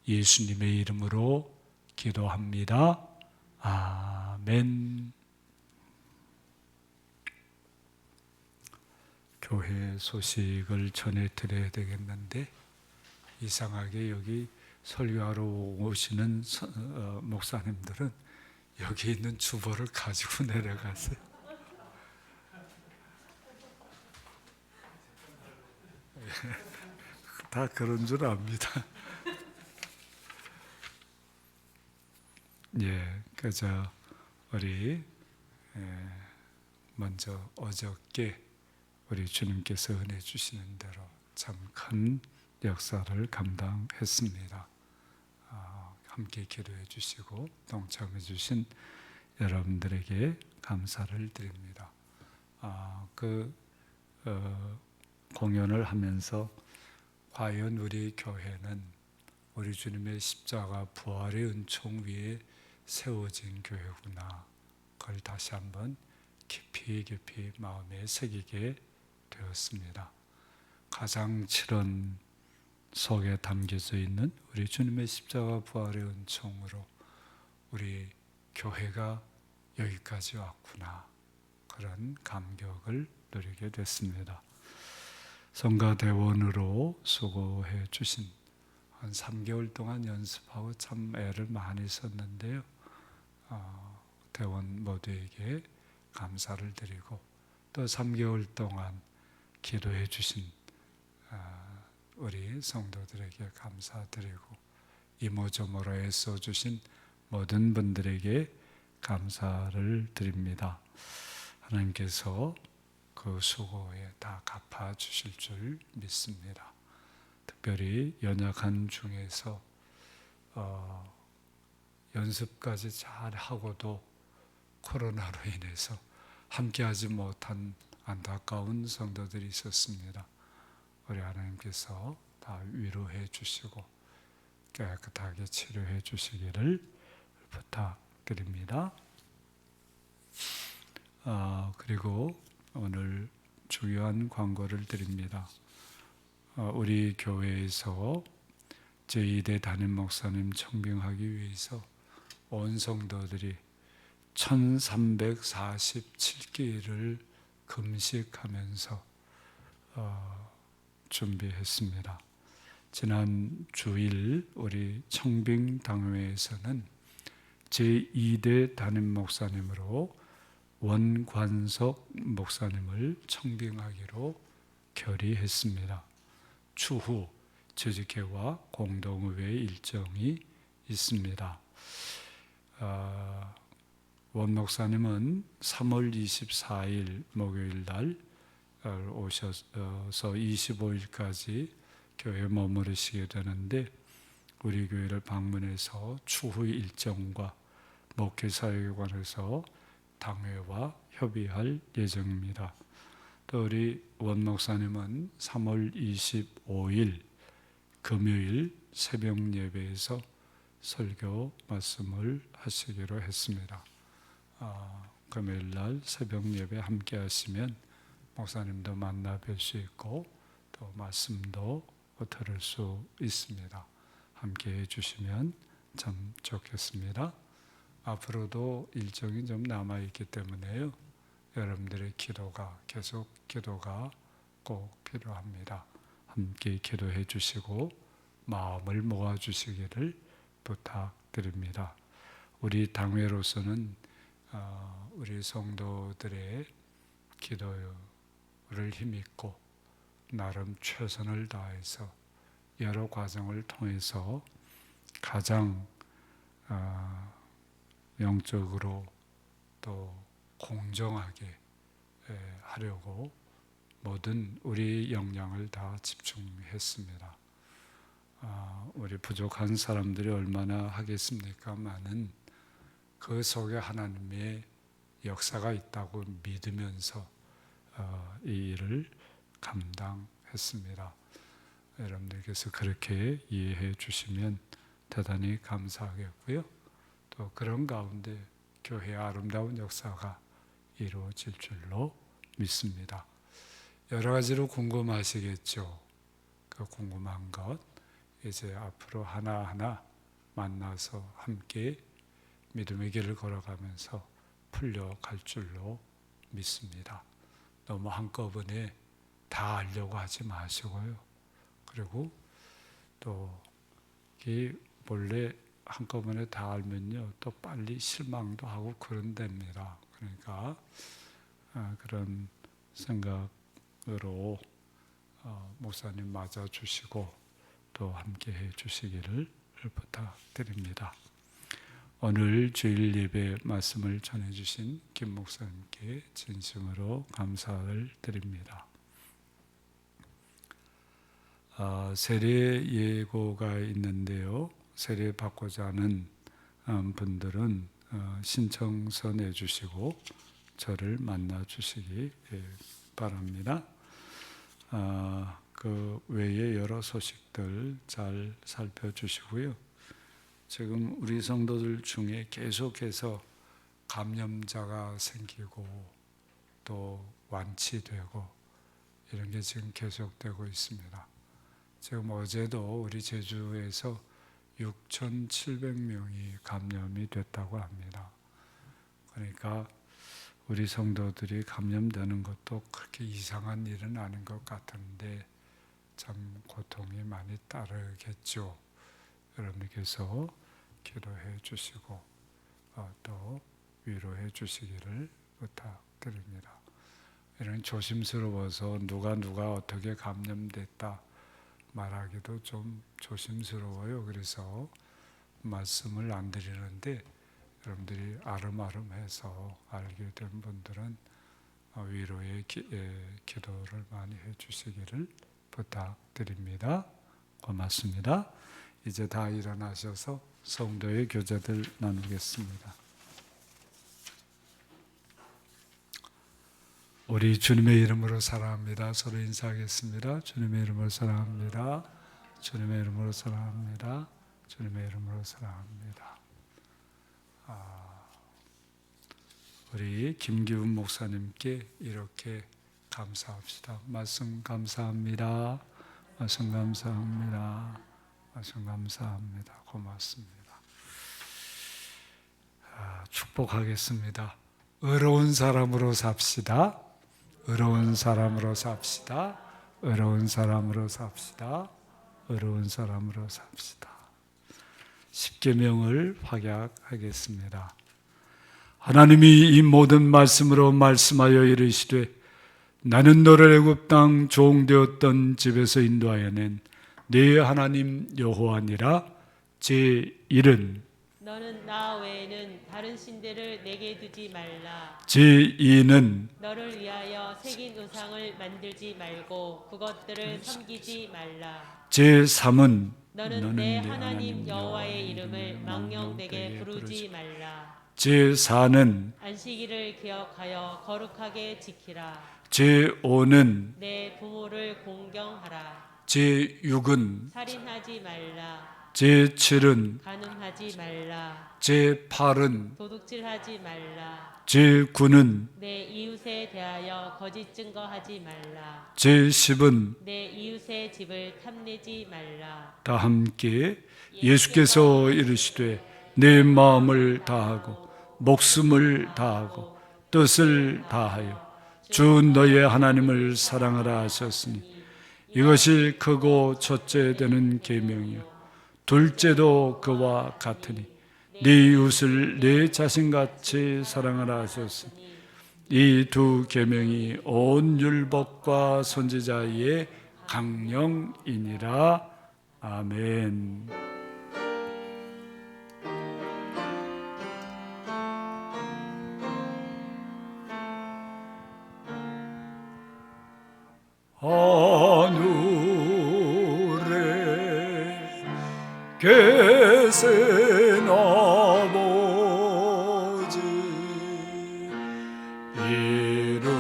예수님의 이름으로 기도합니다. 아멘. 교회 소식을 전해드려야 되겠는데 이상하게 여기 설교하러 오시는 목사님들은 여기 있는 주보를 가지고 내려가세요. 다 그런 줄 압니다. 예, 그저 우리 먼저 어저께 우리 주님께서 은혜 주시는 대로 참 큰 역사를 감당했습니다. 함께 기도해 주시고 동참해 주신 여러분들에게 감사를 드립니다. 공연을 하면서 과연 우리 교회는 우리 주님의 십자가 부활의 은총 위에 세워진 교회구나, 그걸 다시 한번 깊이 마음에 새기게 되었습니다. 가장 칠언 속에 담겨져 있는 우리 주님의 십자가 부활의 은총으로 우리 교회가 여기까지 왔구나, 그런 감격을 누리게 됐습니다. 성가대원으로 수고해 주신 한 3개월 동안 연습하고 참 애를 많이 썼는데요. 대원 모두에게 감사를 드리고 또 3개월 동안 기도해 주신 우리 성도들에게 감사드리고 이모저모로 애써 주신 모든 분들에게 감사를 드립니다. 하나님께서 그 수고에 다 갚아주실 줄 믿습니다. 특별히 연약한 중에서 연습까지 잘 하고도 코로나로 인해서 함께하지 못한 안타까운 성도들이 있었습니다. 우리 하나님께서 다 위로해 주시고 깨끗하게 치료해 주시기를 부탁드립니다. 그리고 오늘 중요한 광고를 드립니다. 우리 교회에서 제2대 담임 목사님 청빙하기 위해서 온 성도들이 1347끼를 금식하면서 준비했습니다. 지난 주일 우리 청빙당회에서는 제2대 담임 목사님으로 원관석 목사님을 청빙하기로 결의했습니다. 추후 재직회와 공동의회 일정이 있습니다. 원 목사님은 3월 24일 목요일 날 오셔서 25일까지 교회에 머무르시게 되는데 우리 교회를 방문해서 추후 일정과 목회사역에 관해서 당회와 협의할 예정입니다. 또 우리 원 목사님은 3월 25일 금요일 새벽 예배에서 설교 말씀을 하시기로 했습니다. 금요일 날 새벽 예배 함께 하시면 목사님도 만나 뵐 수 있고 또 말씀도 들을 수 있습니다. 함께 해주시면 참 좋겠습니다. 앞으로도 일정이 좀 남아있기 때문에요. 여러분들의 계속 기도가 꼭 필요합니다. 함께 기도해 주시고 마음을 모아주시기를 부탁드립니다. 우리 당회로서는 우리 성도들의 기도를 힘입고 나름 최선을 다해서 여러 과정을 통해서 가장 영적으로 또 공정하게 하려고 모든 우리 역량을 다 집중했습니다. 우리 부족한 사람들이 얼마나 하겠습니까마는 그 속에 하나님의 역사가 있다고 믿으면서 이 일을 감당했습니다. 여러분들께서 그렇게 이해해 주시면 대단히 감사하겠고요. 또 그런 가운데 교회의 아름다운 역사가 이루어질 줄로 믿습니다. 여러 가지로 궁금하시겠죠. 그 궁금한 것 이제 앞으로 하나하나 만나서 함께 믿음의 길을 걸어가면서 풀려갈 줄로 믿습니다. 너무 한꺼번에 다 알려고 하지 마시고요. 그리고 또 원래 한꺼번에 다 알면요 또 빨리 실망도 하고 그런답니다. 그러니까 그런 생각으로 목사님 맞아주시고 또 함께해 주시기를 부탁드립니다. 오늘 주일 예배 말씀을 전해주신 김 목사님께 진심으로 감사를 드립니다. 세례 예고가 있는데요. 세례 받고자 하는 분들은 신청서 내주시고 저를 만나 주시기 바랍니다. 그 외에 여러 소식들 잘 살펴주시고요. 지금 우리 성도들 중에 계속해서 감염자가 생기고 또 완치되고 이런 게 지금 계속되고 있습니다. 지금 어제도 우리 제주에서 6,700명이 감염이 됐다고 합니다. 그러니까 우리 성도들이 감염되는 것도 그렇게 이상한 일은 아닌 것 같은데 참 고통이 많이 따르겠죠. 여러분께서 기도해 주시고 또 위로해 주시기를 부탁드립니다. 이런 조심스러워서 누가 어떻게 감염됐다 말하기도 좀 조심스러워요. 그래서 말씀을 안 드리는데 여러분들이 아름아름해서 알게 된 분들은 위로의 기도를 많이 해주시기를 부탁드립니다. 고맙습니다. 이제 다 일어나셔서 성도의 교제들 나누겠습니다. 우리 주님의 이름으로 사랑합니다. 서로 인사하겠습니다. 주님의 이름으로 사랑합니다. 주님의 이름으로 사랑합니다. 주님의 이름으로 사랑합니다. 우리 김기훈 목사님께 이렇게 감사합시다. 말씀 감사합니다. 말씀 감사합니다. 말씀 감사합니다. 고맙습니다. 축복하겠습니다. 의로운 사람으로 삽시다. 의로운 사람으로 삽시다. 의로운 사람으로 삽시다. 의로운 사람으로 삽시다. 십계명을 확약하겠습니다. 하나님이 이 모든 말씀으로 말씀하여 이르시되 나는 너를 애굽 땅 종되었던 집에서 인도하여 낸 네 하나님 여호와니라. 제1은 너는 나 외에는 다른 신들을 내게 두지 말라. 제2는 너를 위하여 새긴 우상을 만들지 말고 그것들을 섬기지 말라. 제3은 너는 내 하나님 여호와의 이름을 망령되게 부르지 말라. 제4는 안식일을 기억하여 거룩하게 지키라. 제5는 내 부모를 공경하라. 제6은 살인하지 말라. 제7은 간음하지 말라. 제8은 도둑질하지 말라. 제9는 내 이웃에 대하여 거짓 증거하지 말라. 제10은 내 이웃의 집을 탐내지 말라. 다 함께 예수께서 이르시되 내 마음을 다하고 목숨을 다하고 뜻을 다하여 주 너의 하나님을 사랑하라 하셨으니 이것이 크고 첫째 되는 계명이요 둘째도 그와 같으니 네 이웃을 내 자신같이 사랑하라 하셨으니 이 두 계명이 온 율법과 선지자의 강령이니라. 아멘. 하늘에 계신 아버지 이름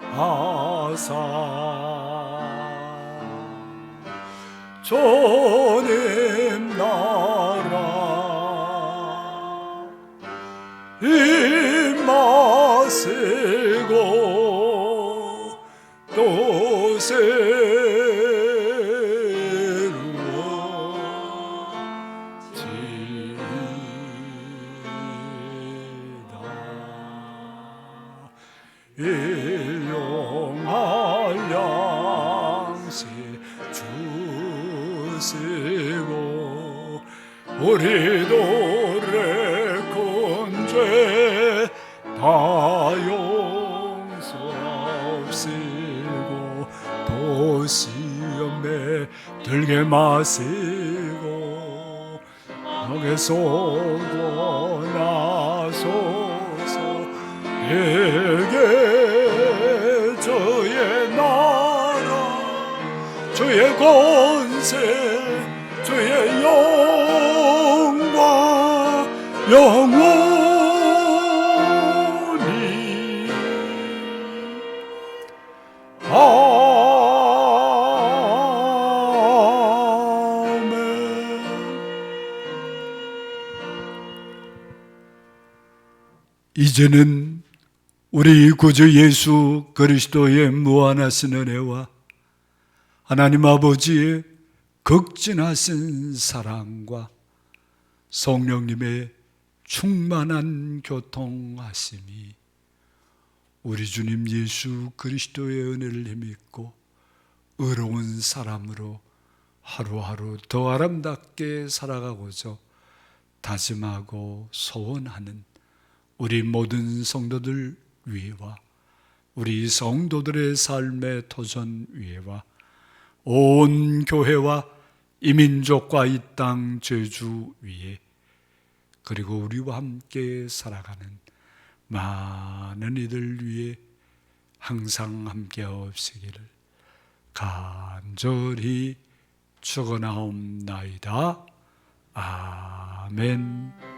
거룩하사 주님 나라 임하시고 또 세워지다 일용할 양식 주시고 우리들의 큰 죄 다 용서하시고 또 시험에 들게 마시고 악에서 구원하소서. 내게 주의 나라 주의 권세 주의 영광 영원히 아멘. 이제는 우리 구주 예수 그리스도의 무한하신 은혜와 하나님 아버지의 극진하신 사랑과 성령님의 충만한 교통하심이 우리 주님 예수 그리스도의 은혜를 힘입고 의로운 사람으로 하루하루 더 아름답게 살아가고자 다짐하고 소원하는 우리 모든 성도들 위에와 우리 성도들의 삶의 도전 위에와 온 교회와 이민족과 이 땅 제주 위에 그리고 우리와 함께 살아가는 많은 이들 위해 항상 함께 하옵시기를 간절히 축원하옵나이다. 아멘.